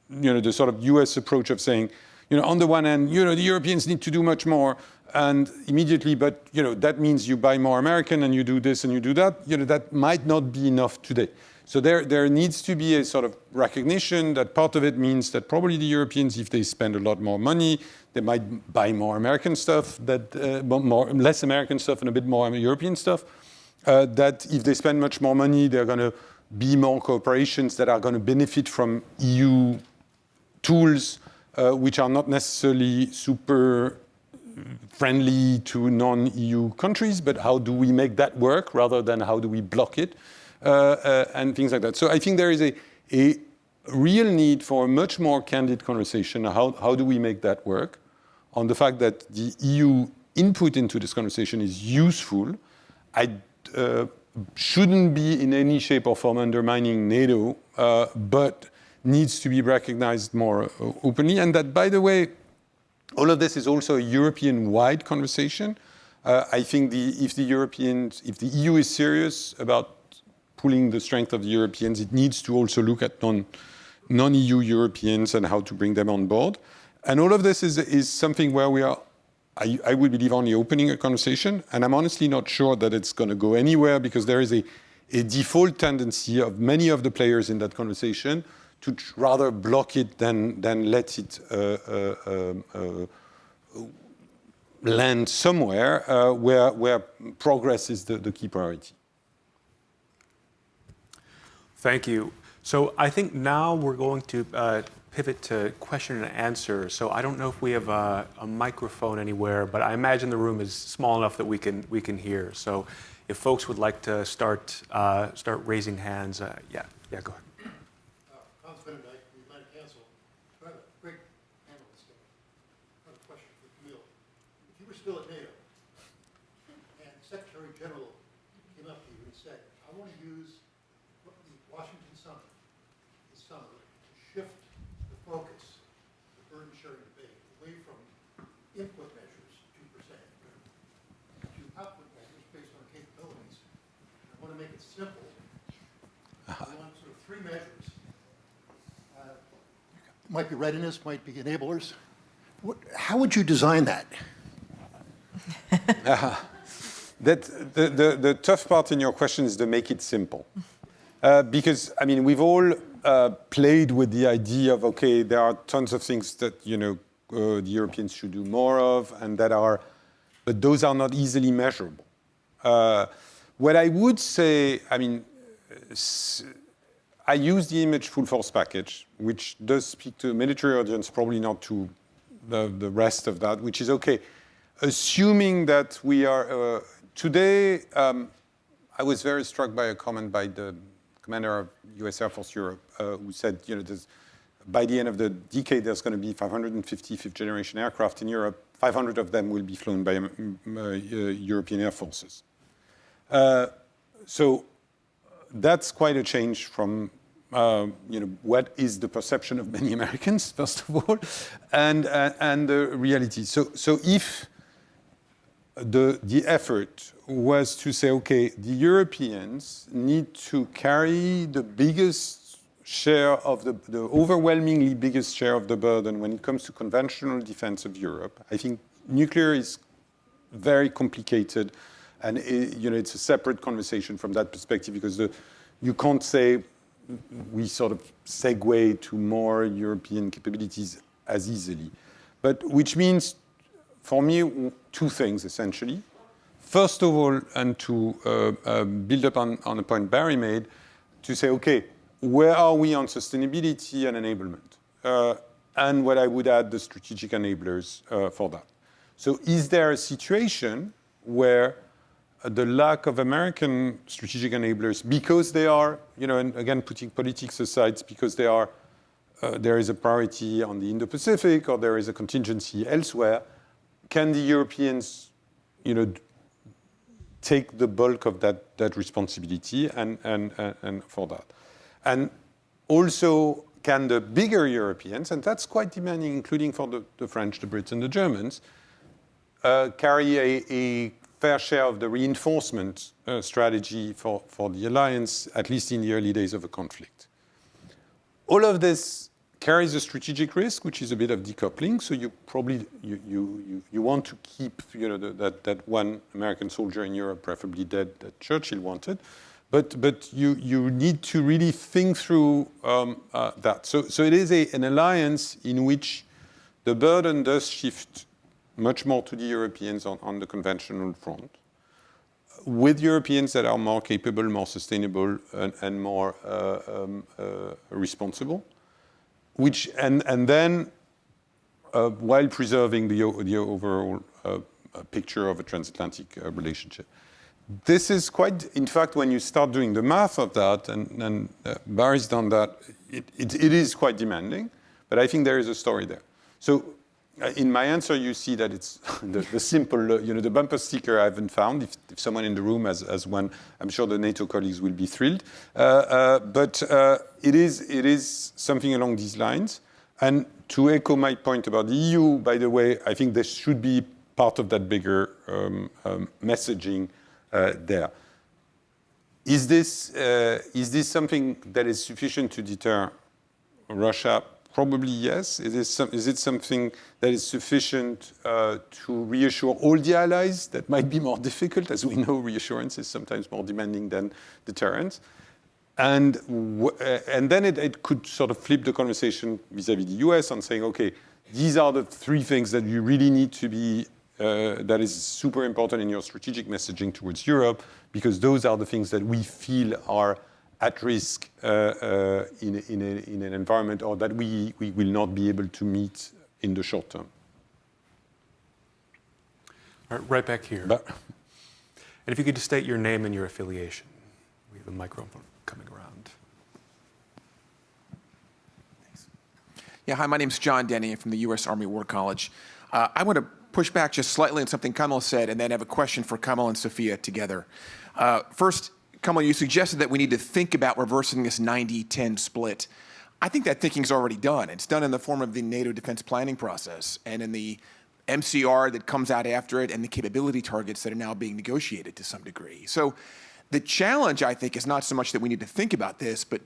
Speaker 5: the sort of US approach of saying, on the one hand, the Europeans need to do much more, and immediately, but that means you buy more American and you do this and you do that. That might not be enough today. So there needs to be a sort of recognition that part of it means that probably the Europeans, if they spend a lot more money, they might buy more American stuff, less American stuff and a bit more European stuff. That if they spend much more money, there are going to be more corporations that are going to benefit from EU tools, which are not necessarily super friendly to non-EU countries, but how do we make that work rather than how do we block it, and things like that. So I think there is a real need for a much more candid conversation. How do we make that work? On the fact that the EU input into this conversation is useful. I shouldn't be in any shape or form undermining NATO, but needs to be recognized more openly. And that, by the way, all of this is also a European-wide conversation. I think if the EU is serious about pulling the strength of the Europeans, it needs to also look at non-EU Europeans and how to bring them on board. And all of this is something where we are, I would believe, only opening a conversation. And I'm honestly not sure that it's going to go anywhere because there is a default tendency of many of the players in that conversation to rather block it than let it land somewhere where progress is the key priority.
Speaker 2: Thank you. So I think now we're going to pivot to question and answer. So I don't know if we have a microphone anywhere, but I imagine the room is small enough that we can hear. So if folks would like to start raising hands, yeah, go ahead.
Speaker 6: Still at NATO, and Secretary General came up to you and said, I want to use the Washington summit this summer to shift the focus, the burden sharing debate, away from input measures, 2%, to output measures based on capabilities. might be readiness, might be enablers. How would you design that?
Speaker 5: The tough part in your question is to make it simple. Because, I mean, we've all played with the idea of, okay, there are tons of things that, the Europeans should do more of, and but those are not easily measurable. What I would say, I mean, I use the image full force package, which does speak to a military audience, probably not to the rest of that, which is, okay, assuming that we are, today, I was very struck by a comment by the commander of US Air Force Europe, who said, by the end of the decade, there's going to be 550 fifth-generation aircraft in Europe. 500 of them will be flown by European air forces. So that's quite a change from, what is the perception of many Americans, first of all, and the reality. So if the effort was to say, okay, the Europeans need to carry the biggest share of the overwhelmingly biggest share of the burden when it comes to conventional defense of Europe. I think nuclear is very complicated, and it's a separate conversation from that perspective, because you can't say we sort of segue to more European capabilities as easily. But which means, for me, two things essentially. First of all, and to build up on a point Barry made, to say, okay, where are we on sustainability and enablement? And what I would add, the strategic enablers for that. So is there a situation where the lack of American strategic enablers, because they are, and again, putting politics aside, because there is a priority on the Indo-Pacific, or there is a contingency elsewhere, can the Europeans, take the bulk of that responsibility and for that? And also, can the bigger Europeans, and that's quite demanding, including for the French, the Brits, and the Germans, carry a fair share of the reinforcement strategy for the alliance, at least in the early days of a conflict? All of this carries a strategic risk, which is a bit of decoupling. So you probably you want to keep that one American soldier in Europe, preferably dead, that Churchill wanted. But you need to really think through that. So it is an alliance in which the burden does shift much more to the Europeans on the conventional front, with Europeans that are more capable, more sustainable, and more responsible. And then while preserving the overall picture of a transatlantic relationship. This is quite, in fact, when you start doing the math of that, and Barry's done that, it is quite demanding, but I think there is a story there. So in my answer, you see that it's the simple, the bumper sticker I haven't found. If someone in the room has one, I'm sure the NATO colleagues will be thrilled. But it is something along these lines. And to echo my point about the EU, by the way, I think this should be part of that bigger messaging there. Is this something that is sufficient to deter Russia? Probably yes. Is it something that is sufficient to reassure all the allies? That might be more difficult. As we know, reassurance is sometimes more demanding than deterrence. And then it could sort of flip the conversation vis-à-vis the US on saying, okay, these are the three things that you really need to be, that is super important in your strategic messaging towards Europe, because those are the things that we feel are at risk in an environment, or that we will not be able to meet in the short term.
Speaker 2: All right back here. And if you could just state your name and your affiliation. We have a microphone coming around.
Speaker 7: Thanks. Yeah, hi, my name's John Denny. I'm from the U.S. Army War College. I want to push back just slightly on something Camille said, and then have a question for Camille and Sophia together. First, Camille, you suggested that we need to think about reversing this 90-10 split. I think that thinking's already done. It's done in the form of the NATO defense planning process and in the MCR that comes out after it and the capability targets that are now being negotiated to some degree. So the challenge, I think, is not so much that we need to think about this, but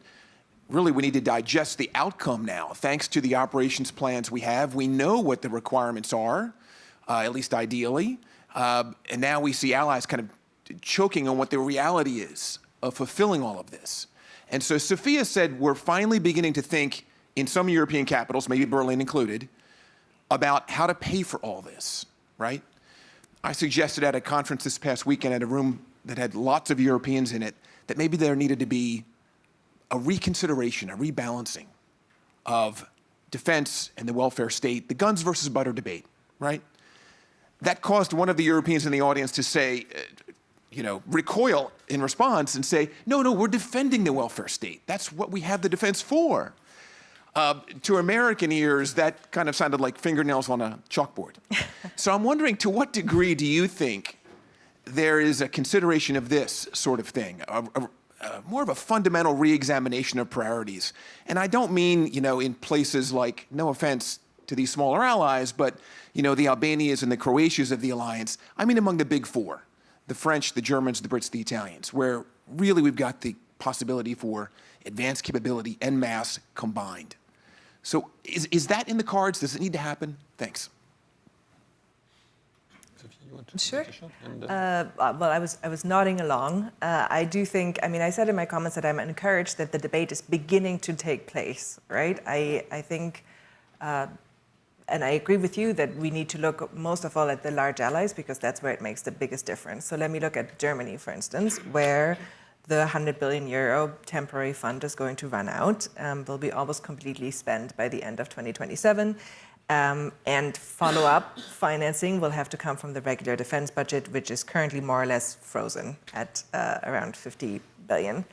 Speaker 7: really we need to digest the outcome now. Thanks to the operations plans we have, we know what the requirements are, at least ideally. And now we see allies kind of choking on what the reality is of fulfilling all of this. And so Sophia said we're finally beginning to think in some European capitals, maybe Berlin included, about how to pay for all this, right? I suggested at a conference this past weekend at a room that had lots of Europeans in it that maybe there needed to be a reconsideration, a rebalancing of defense and the welfare state, the guns versus butter debate, right? That caused one of the Europeans in the audience to say, recoil in response and say, no, we're defending the welfare state. That's what we have the defense for. To American ears, that kind of sounded like fingernails on a chalkboard. So I'm wondering, to what degree do you think there is a consideration of this sort of thing, more of a fundamental reexamination of priorities? And I don't mean, in places like, no offense to these smaller allies, but, the Albanias and the Croatias of the alliance. I mean among the big four, the French, the Germans, the Brits, the Italians, where really we've got the possibility for advanced capability en masse combined. So is that in the cards? Does it need to happen? Thanks.
Speaker 5: Sophia, you want to
Speaker 4: Sure.
Speaker 5: Well,
Speaker 4: I was nodding along. I do think, I said in my comments that I'm encouraged that the debate is beginning to take place, right? I think, and I agree with you that we need to look most of all at the large allies because that's where it makes the biggest difference. So let me look at Germany, for instance, where the 100 billion euro temporary fund is going to run out, will be almost completely spent by the end of 2027. And follow-up financing will have to come from the regular defense budget, which is currently more or less frozen at around 50 billion.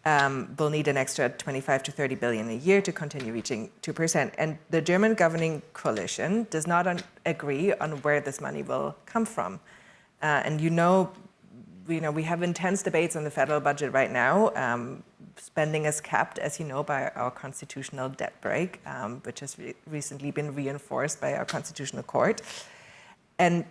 Speaker 4: We'll need an extra 25 to 30 billion a year to continue reaching 2%. And the German governing coalition does not agree on where this money will come from. And we have intense debates on the federal budget right now. Spending is capped, as you know, by our constitutional debt brake, which has recently been reinforced by our constitutional court. And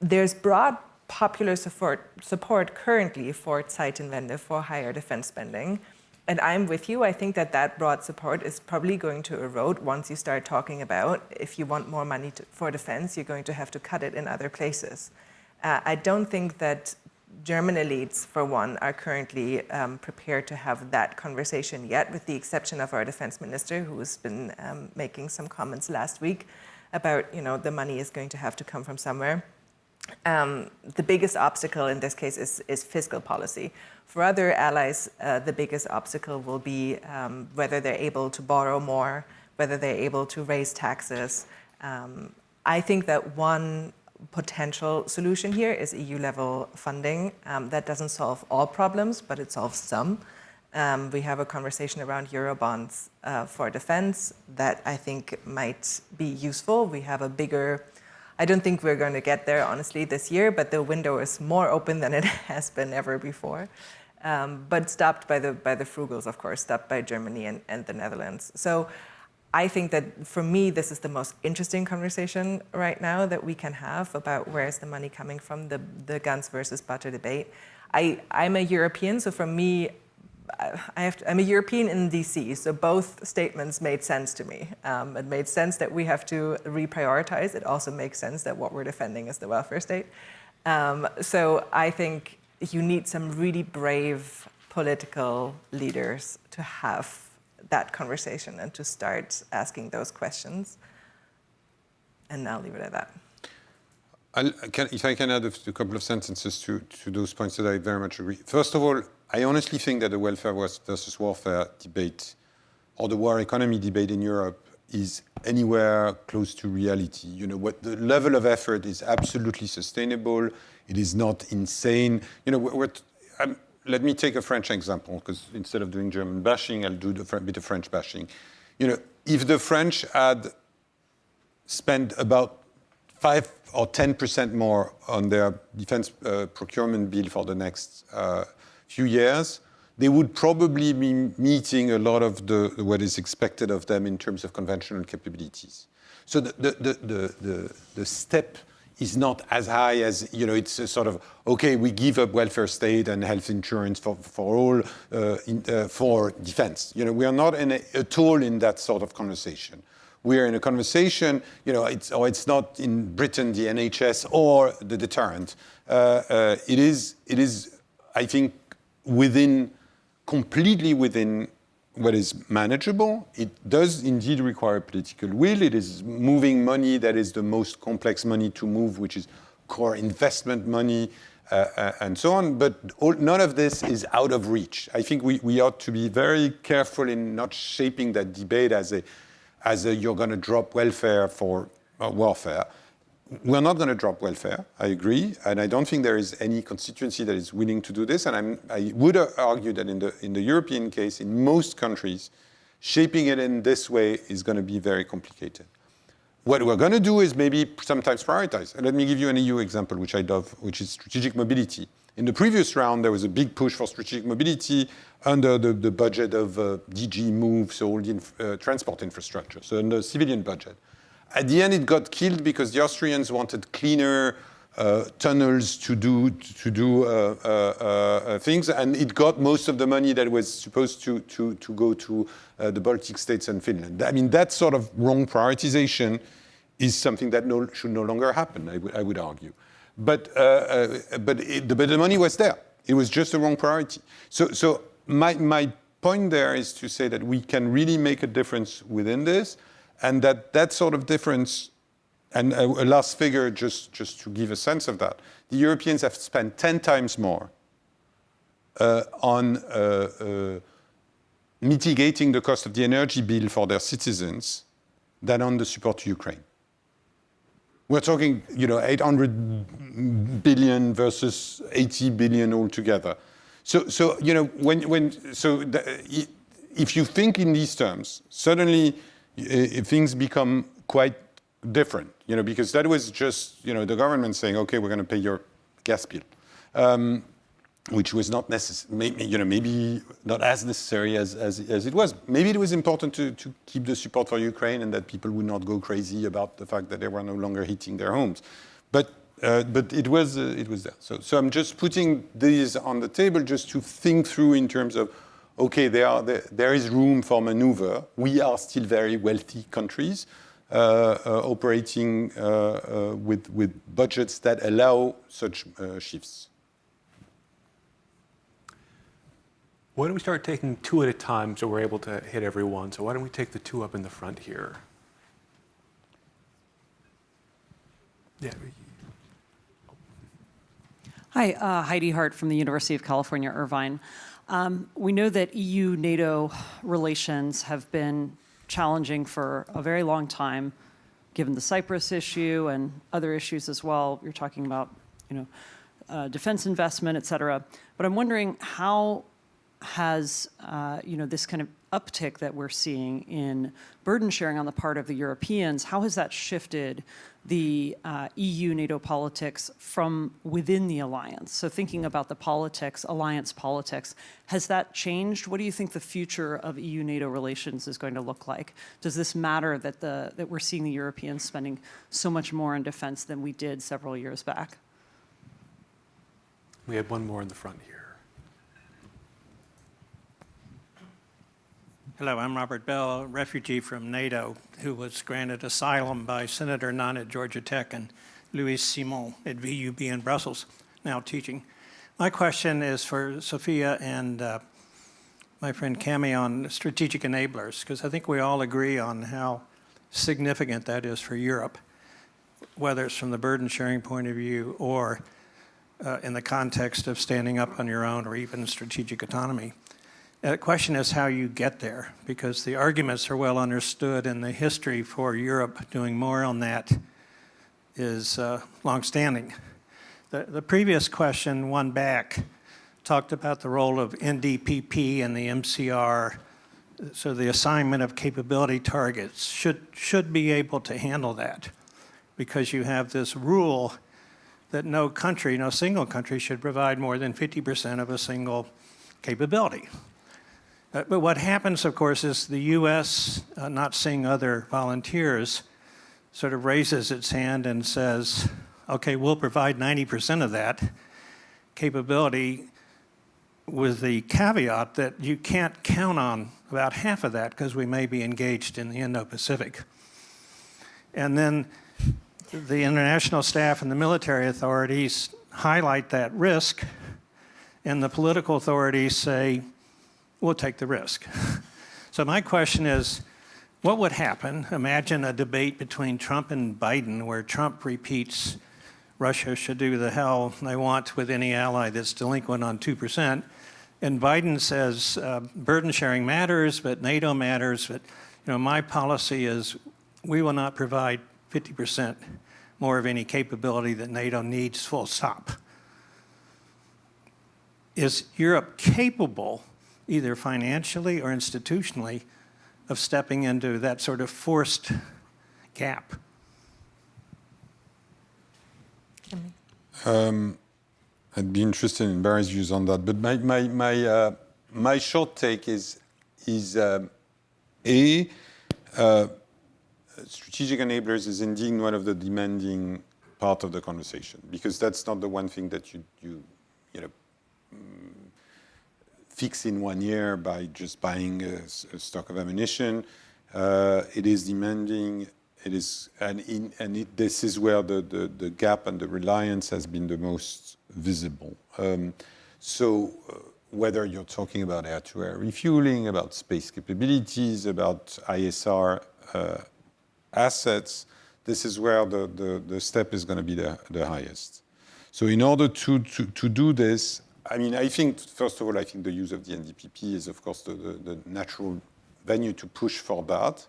Speaker 4: there's broad popular support currently for Zeitenwende, for higher defense spending. And I'm with you. I think that broad support is probably going to erode once you start talking about if you want more money for defense, you're going to have to cut it in other places. I don't think that German elites, for one, are currently prepared to have that conversation yet, with the exception of our defense minister, who has been making some comments last week about, the money is going to have to come from somewhere. The biggest obstacle in this case is fiscal policy. For other allies, the biggest obstacle will be whether they're able to borrow more, whether they're able to raise taxes. I think that one potential solution here is EU-level funding. That doesn't solve all problems, but it solves some. We have a conversation around Eurobonds for defense that I think might be useful. We have a bigger, I don't think we're going to get there, honestly, this year, but the window is more open than it has been ever before. But stopped by the frugals, of course, stopped by Germany and the Netherlands. So I think that for me, this is the most interesting conversation right now that we can have about where is the money coming from, the guns versus butter debate. I'm a European, so for me, I'm a European in DC, so both statements made sense to me. It made sense that we have to reprioritize. It also makes sense that what we're defending is the welfare state. So I think you need some really brave political leaders to have that conversation and to start asking those questions. And I'll leave it at that.
Speaker 5: If I can add a couple of sentences to those points that I very much agree. First of all, I honestly think that the welfare versus warfare debate or the war economy debate in Europe is anywhere close to reality. What the level of effort is absolutely sustainable. It is not insane. Let me take a French example, because instead of doing German bashing, I'll do a bit of French bashing. If the French had spent about 5 or 10% more on their defense procurement bill for the next few years, they would probably be meeting a lot of what is expected of them in terms of conventional capabilities. So the step is not as high as, it's a sort of, okay, we give up welfare state and health insurance for all, for defense. We are not at all in that sort of conversation. We are in a conversation, it's not in Britain, the NHS or the deterrent. It is, I think, completely within what is manageable. It does indeed require political will. It is moving money that is the most complex money to move, which is core investment money, and so on. But none of this is out of reach. I think we ought to be very careful in not shaping that debate as a you're going to drop welfare for warfare. We're not going to drop welfare, I agree, and I don't think there is any constituency that is willing to do this. And I would argue that in the European case, in most countries, shaping it in this way is going to be very complicated. What we're going to do is maybe sometimes prioritize. And let me give you an EU example, which I love, which is strategic mobility. In the previous round, there was a big push for strategic mobility under the budget of DG Move, so all the transport infrastructure, so under civilian budget. At the end, it got killed because the Austrians wanted cleaner tunnels to do things, and it got most of the money that was supposed to go to the Baltic states and Finland. I mean, that sort of wrong prioritization is something that should no longer happen, I would argue. But the money was there. It was just the wrong priority. So my point there is to say that we can really make a difference within this, and that sort of difference, and a last figure just to give a sense of that, the Europeans have spent 10 times more on mitigating the cost of the energy bill for their citizens than on the support to Ukraine. We're talking, 800 billion versus 80 billion altogether. So if you think in these terms, suddenly things become quite different, because that was just, the government saying, okay, we're going to pay your gas bill, which was not necessary, maybe not as necessary as it was. Maybe it was important to keep the support for Ukraine and that people would not go crazy about the fact that they were no longer heating their homes. But it was there. So I'm just putting these on the table just to think through in terms of, okay, there is room for maneuver. We are still very wealthy countries operating with budgets that allow such shifts.
Speaker 2: Why don't we start taking two at a time so we're able to hit everyone? So why don't we take the two up in the front here? Yeah.
Speaker 8: Hi, Heidi Hart from the University of California, Irvine. We know that EU-NATO relations have been challenging for a very long time, given the Cyprus issue and other issues as well. You're talking about, defense investment, et cetera. But I'm wondering how has, this kind of uptick that we're seeing in burden sharing on the part of the Europeans, how has that shifted the EU-NATO politics from within the alliance? So thinking about the politics, alliance politics, has that changed? What do you think the future of EU-NATO relations is going to look like? Does this matter that we're seeing the Europeans spending so much more on defense than we did several years back?
Speaker 2: We had one more in the front here.
Speaker 9: Hello, I'm Robert Bell, a refugee from NATO who was granted asylum by Senator Nunn at Georgia Tech and Louis Simon at VUB in Brussels, now teaching. My question is for Sophia and my friend Camille on strategic enablers, because I think we all agree on how significant that is for Europe, whether it's from the burden sharing point of view or in the context of standing up on your own or even strategic autonomy. The question is how you get there, because the arguments are well understood and the history for Europe doing more on that is longstanding. The previous question, one back, talked about the role of NDPP and the MCR, so the assignment of capability targets should be able to handle that, because you have this rule that no single country should provide more than 50% of a single capability. But what happens, of course, is the U.S., not seeing other volunteers, sort of raises its hand and says, okay, we'll provide 90% of that capability with the caveat that you can't count on about half of that because we may be engaged in the Indo-Pacific. And then the international staff and the military authorities highlight that risk, and the political authorities say, we'll take the risk. So my question is, what would happen? Imagine a debate between Trump and Biden where Trump repeats Russia should do the hell they want with any ally that's delinquent on 2%. And Biden says burden sharing matters, but NATO matters. But my policy is we will not provide 50% more of any capability that NATO needs, full stop. Is Europe capable, either financially or institutionally, of stepping into that sort of forced gap?
Speaker 5: I'd be interested in Barry's views on that, but my short take is strategic enablers is indeed one of the demanding part of the conversation, because that's not the one thing that you fix in 1 year by just buying a stock of ammunition. It is demanding. It is, this is where the gap and the reliance has been the most visible. Whether you're talking about air-to-air refueling, about space capabilities, about ISR assets, this is where the step is going to be the highest. So in order to do this, I think, first of all, I think the use of the NDPP is, of course, the natural venue to push for that.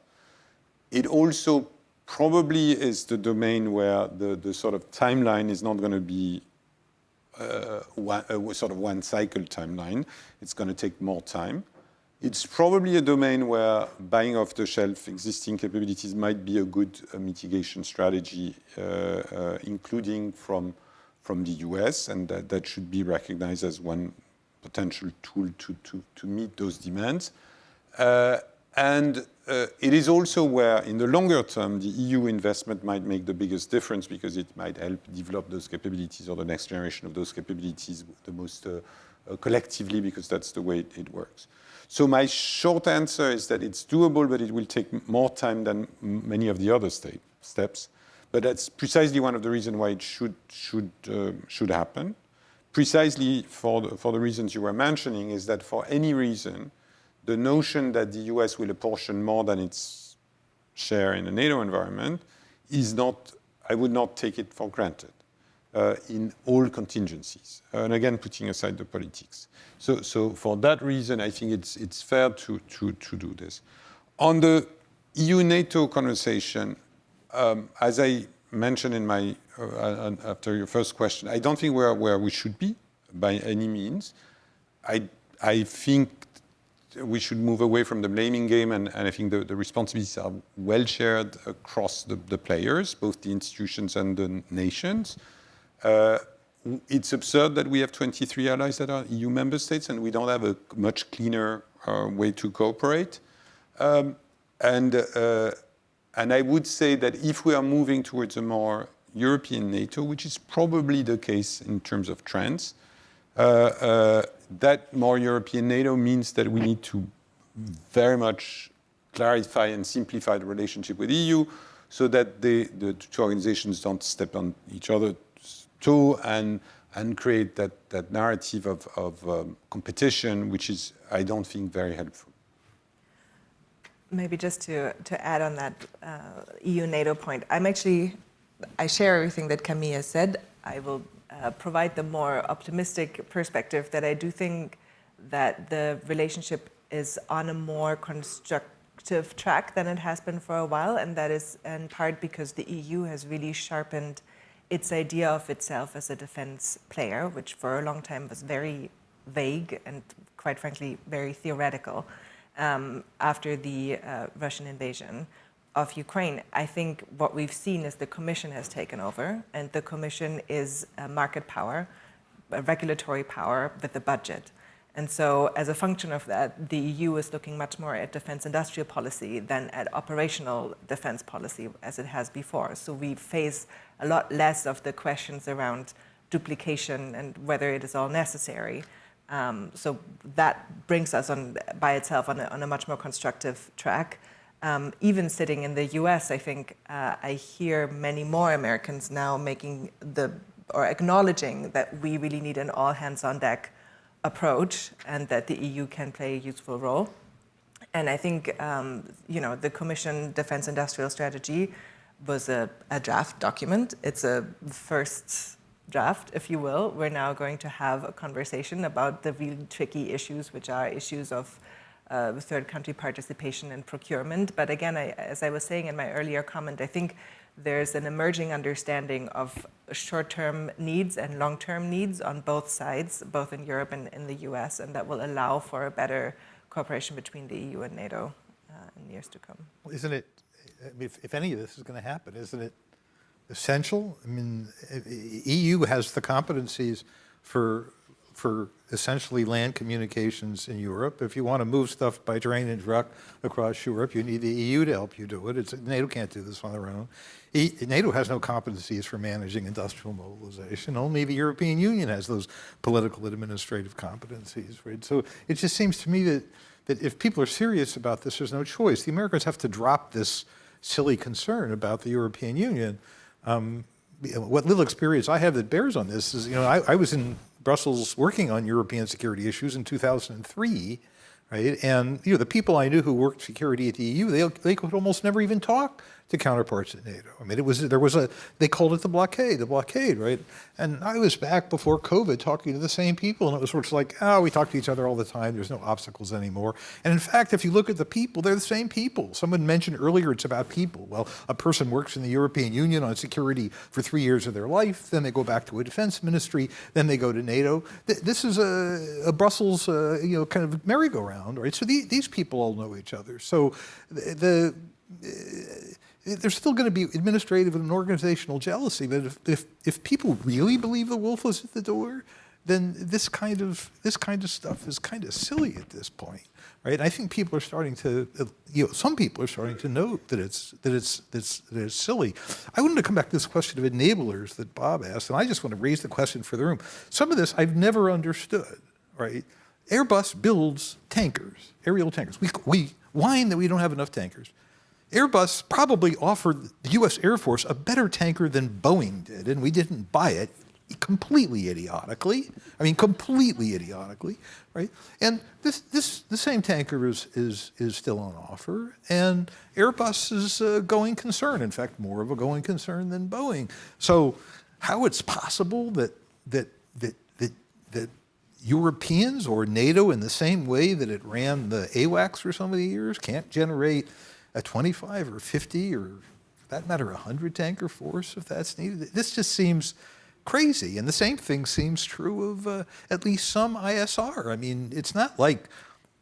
Speaker 5: It also probably is the domain where the sort of timeline is not going to be sort of one cycle timeline. It's going to take more time. It's probably a domain where buying off the shelf existing capabilities might be a good mitigation strategy, including from the US, and that should be recognized as one potential tool to meet those demands. It is also where, in the longer term, the EU investment might make the biggest difference, because it might help develop those capabilities, or the next generation of those capabilities, the most collectively, because that's the way it works. So my short answer is that it's doable, but it will take more time than many of the other steps. But that's precisely one of the reasons why it should happen. Precisely for the reasons you were mentioning, is that for any reason, the notion that the US will apportion more than its share in the NATO environment is not, I would not take it for granted in all contingencies. And again, putting aside the politics. So for that reason, I think it's fair to do this. On the EU-NATO conversation, as I mentioned in my after your first question, I don't think we're where we should be by any means. I think we should move away from the blaming game, and I think the responsibilities are well shared across the players, both the institutions and the nations. It's absurd that we have 23 allies that are EU member states, and we don't have a much cleaner way to cooperate. And I would say that if we are moving towards a more European NATO, which is probably the case in terms of trends, that more European NATO means that we need to very much clarify and simplify the relationship with the EU, so that the two organizations don't step on each other's toe and create that narrative of competition, which is, I don't think, very helpful.
Speaker 4: Maybe just to add on that EU-NATO point, I share everything that Camille has said. I will provide the more optimistic perspective that I do think that the relationship is on a more constructive track than it has been for a while, and that is in part because the EU has really sharpened its idea of itself as a defense player, which for a long time was very vague and, quite frankly, very theoretical. After the Russian invasion of Ukraine, I think what we've seen is the Commission has taken over, and the Commission is a market power, a regulatory power with a budget. And so as a function of that, the EU is looking much more at defense industrial policy than at operational defense policy as it has before. So we face a lot less of the questions around duplication and whether it is all necessary. So that brings us on by itself on a much more constructive track. Even sitting in the US, I think I hear many more Americans now acknowledging that we really need an all hands on deck approach and that the EU can play a useful role. And I think, the Commission Defense Industrial Strategy was a draft document. It's a first draft, if you will. We're now going to have a conversation about the really tricky issues, which are issues of third country participation and procurement. But again, as I was saying in my earlier comment, I think there's an emerging understanding of short-term needs and long-term needs on both sides, both in Europe and in the US, and that will allow for a better cooperation between the EU and NATO in years to come.
Speaker 3: Well, isn't it, if any of this is going to happen, isn't it essential? I mean, EU has the competencies for essentially land communications in Europe. If you want to move stuff by train and truck across Europe, you need the EU to help you do it. NATO can't do this on their own. NATO has no competencies for managing industrial mobilization. Only the European Union has those political administrative competencies, right? So it just seems to me that if people are serious about this, there's no choice. The Americans have to drop this silly concern about the European Union. What little experience I have that bears on this is, I was in Brussels working on European security issues in 2003, right? And the people I knew who worked security at the EU, they could almost never even talk to counterparts at NATO. I mean, they called it the blockade, right? And I was back before COVID talking to the same people, and it was sort of like, we talk to each other all the time, there's no obstacles anymore. And in fact, if you look at the people, they're the same people. Someone mentioned earlier it's about people. Well, a person works in the European Union on security for 3 years of their life, then they go back to a defense ministry, then they go to NATO. This is a Brussels, kind of merry-go-round, right? So these people all know each other. So there's still going to be administrative and organizational jealousy, but if people really believe the wolf is at the door, then this kind of stuff is kind of silly at this point, right? I think people are starting to, some people are starting to note that it's silly. I wanted to come back to this question of enablers that Bob asked, and I just want to raise the question for the room. Some of this I've never understood, right? Airbus builds tankers, aerial tankers. We whine that we don't have enough tankers. Airbus probably offered the US Air Force a better tanker than Boeing did, and we didn't buy it completely idiotically. I mean, completely idiotically, right? And the same tanker is still on offer, and Airbus is a going concern. In fact, more of a going concern than Boeing. So, how it's possible that Europeans or NATO, in the same way that it ran the AWACS for so many years, can't generate a 25 or 50 or, for that matter, 100 tanker force if that's needed. This just seems crazy. And the same thing seems true of at least some ISR. I mean, it's not like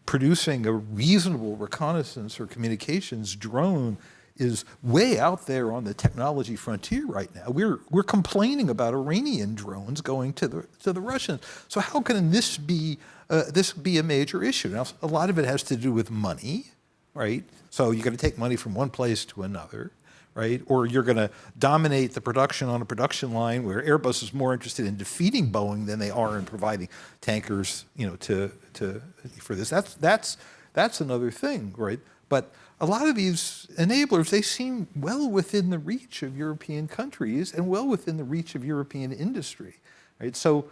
Speaker 3: producing a reasonable reconnaissance or communications drone is way out there on the technology frontier right now. We're complaining about Iranian drones going to the Russians. So how can this be a major issue? Now, a lot of it has to do with money, right? So you're going to take money from one place to another, right? Or you're going to dominate the production on a production line where Airbus is more interested in defeating Boeing than they are in providing tankers, for this. That's another thing, right? But a lot of these enablers, they seem well within the reach of European countries and well within the reach of European industry, right? So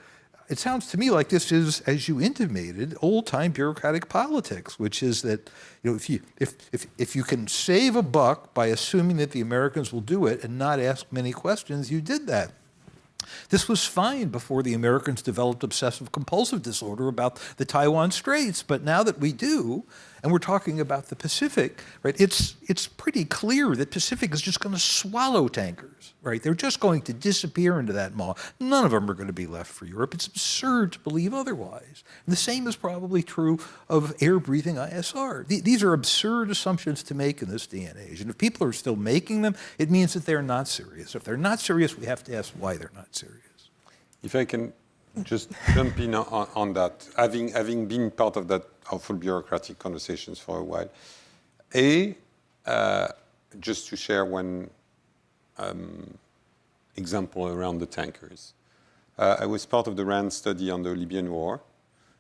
Speaker 3: it sounds to me like this is, as you intimated, old-time bureaucratic politics, which is that if you can save a buck by assuming that the Americans will do it and not ask many questions, you did that. This was fine before the Americans developed obsessive-compulsive disorder about the Taiwan Straits, but now that we do, and we're talking about the Pacific, right? It's pretty clear that Pacific is just going to swallow tankers, right? They're just going to disappear into that maw. None of them are going to be left for Europe. It's absurd to believe otherwise. And the same is probably true of air-breathing ISR. These are absurd assumptions to make in this day and age. And if people are still making them, it means that they're not serious. If they're not serious, we have to ask why they're not serious.
Speaker 5: If I can just jump in on that, having been part of that awful bureaucratic conversations for a while. Just to share one example around the tankers. I was part of the RAND study on the Libyan war.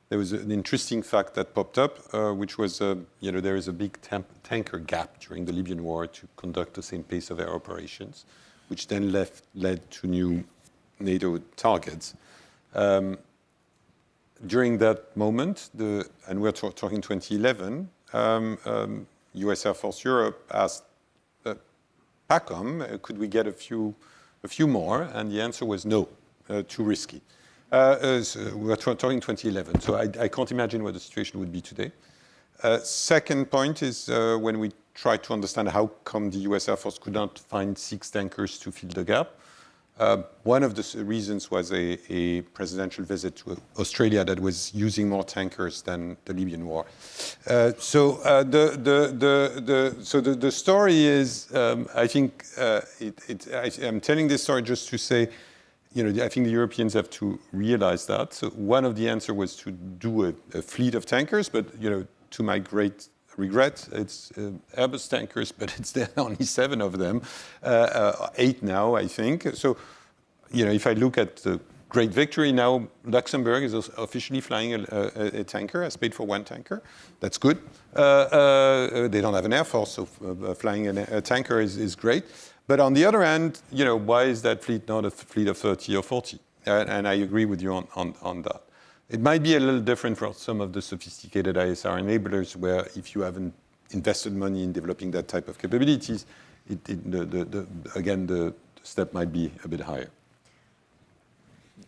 Speaker 5: There was an interesting fact that popped up, which was, there is a big tanker gap during the Libyan war to conduct the same pace of air operations, which then led to new NATO targets. During that moment, and we're talking 2011, US Air Force Europe asked PACOM, could we get a few more? And the answer was no, too risky. We're talking 2011, so I can't imagine what the situation would be today. Second point is when we try to understand how come the US Air Force could not find 6 tankers to fill the gap. One of the reasons was a presidential visit to Australia that was using more tankers than the Libyan war. So the story is, I think, I'm telling this story just to say, I think the Europeans have to realize that. So one of the answers was to do a fleet of tankers, but to my great regret, it's Airbus tankers, but there are only 7 of them, 8 now, I think. So, if I look at the great victory now, Luxembourg is officially flying a tanker, has paid for 1 tanker. That's good. They don't have an air force, so flying a tanker is great. But on the other hand, why is that fleet not a fleet of 30 or 40? And I agree with you on that. It might be a little different for some of the sophisticated ISR enablers, where if you haven't invested money in developing that type of capabilities, again, the step might be a bit higher.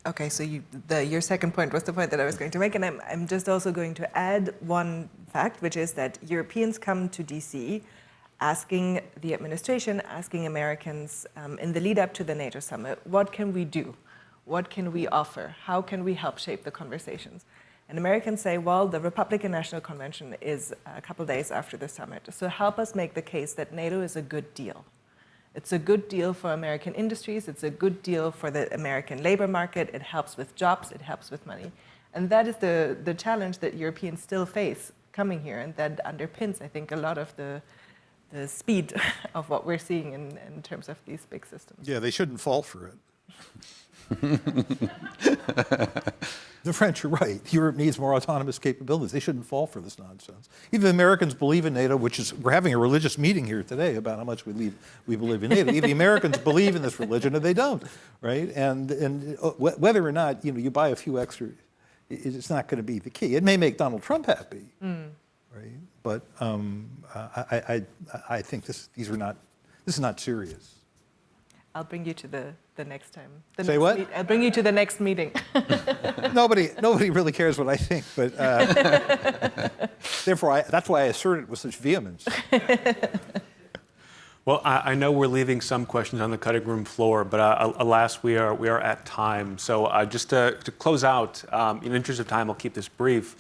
Speaker 4: Okay, so your second point was the point that I was going to make, and I'm just also going to add one fact, which is that Europeans come to DC asking the administration, asking Americans in the lead up to the NATO summit, what can we do? What can we offer? How can we help shape the conversations? And Americans say, well, the Republican National Convention is a couple days after the summit, so help us make the case that NATO is a good deal. It's a good deal for American industries, it's a good deal for the American labor market, it helps with jobs, it helps with money. And that is the challenge that Europeans still face coming here, and that underpins, I think, a lot of the speed of what we're seeing in terms of these big systems.
Speaker 3: Yeah, they shouldn't fall for it. The French are right. Europe needs more autonomous capabilities. They shouldn't fall for this nonsense. Even the Americans believe in NATO, we're having a religious meeting here today about how much we believe in NATO. Even the Americans believe in this religion, or they don't, right? And whether or not you buy a few extra, it's not going to be the key. It may make Donald Trump happy, right? But I think this is not serious.
Speaker 4: I'll bring you to the next time.
Speaker 3: Say what?
Speaker 4: I'll bring you to the next meeting.
Speaker 3: Nobody really cares what I think, but therefore that's why I assert it with such vehemence.
Speaker 2: Well, I know we're leaving some questions on the cutting room floor, but alas, we are at time. So just to close out, in the interest of time, I'll keep this brief.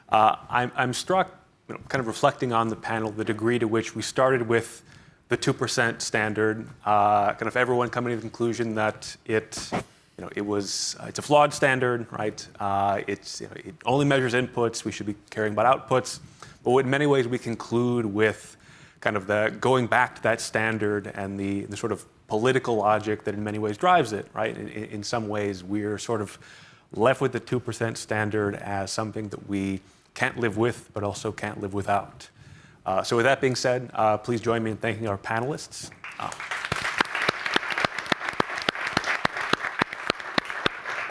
Speaker 2: I'm struck, kind of reflecting on the panel, the degree to which we started with the 2% standard, kind of everyone coming to the conclusion that it's a flawed standard, right? It only measures inputs. We should be caring about outputs. But in many ways, we conclude with kind of the going back to that standard and the sort of political logic that in many ways drives it, right? In some ways, we're sort of left with the 2% standard as something that we can't live with, but also can't live without. So with that being said, please join me in thanking our panelists.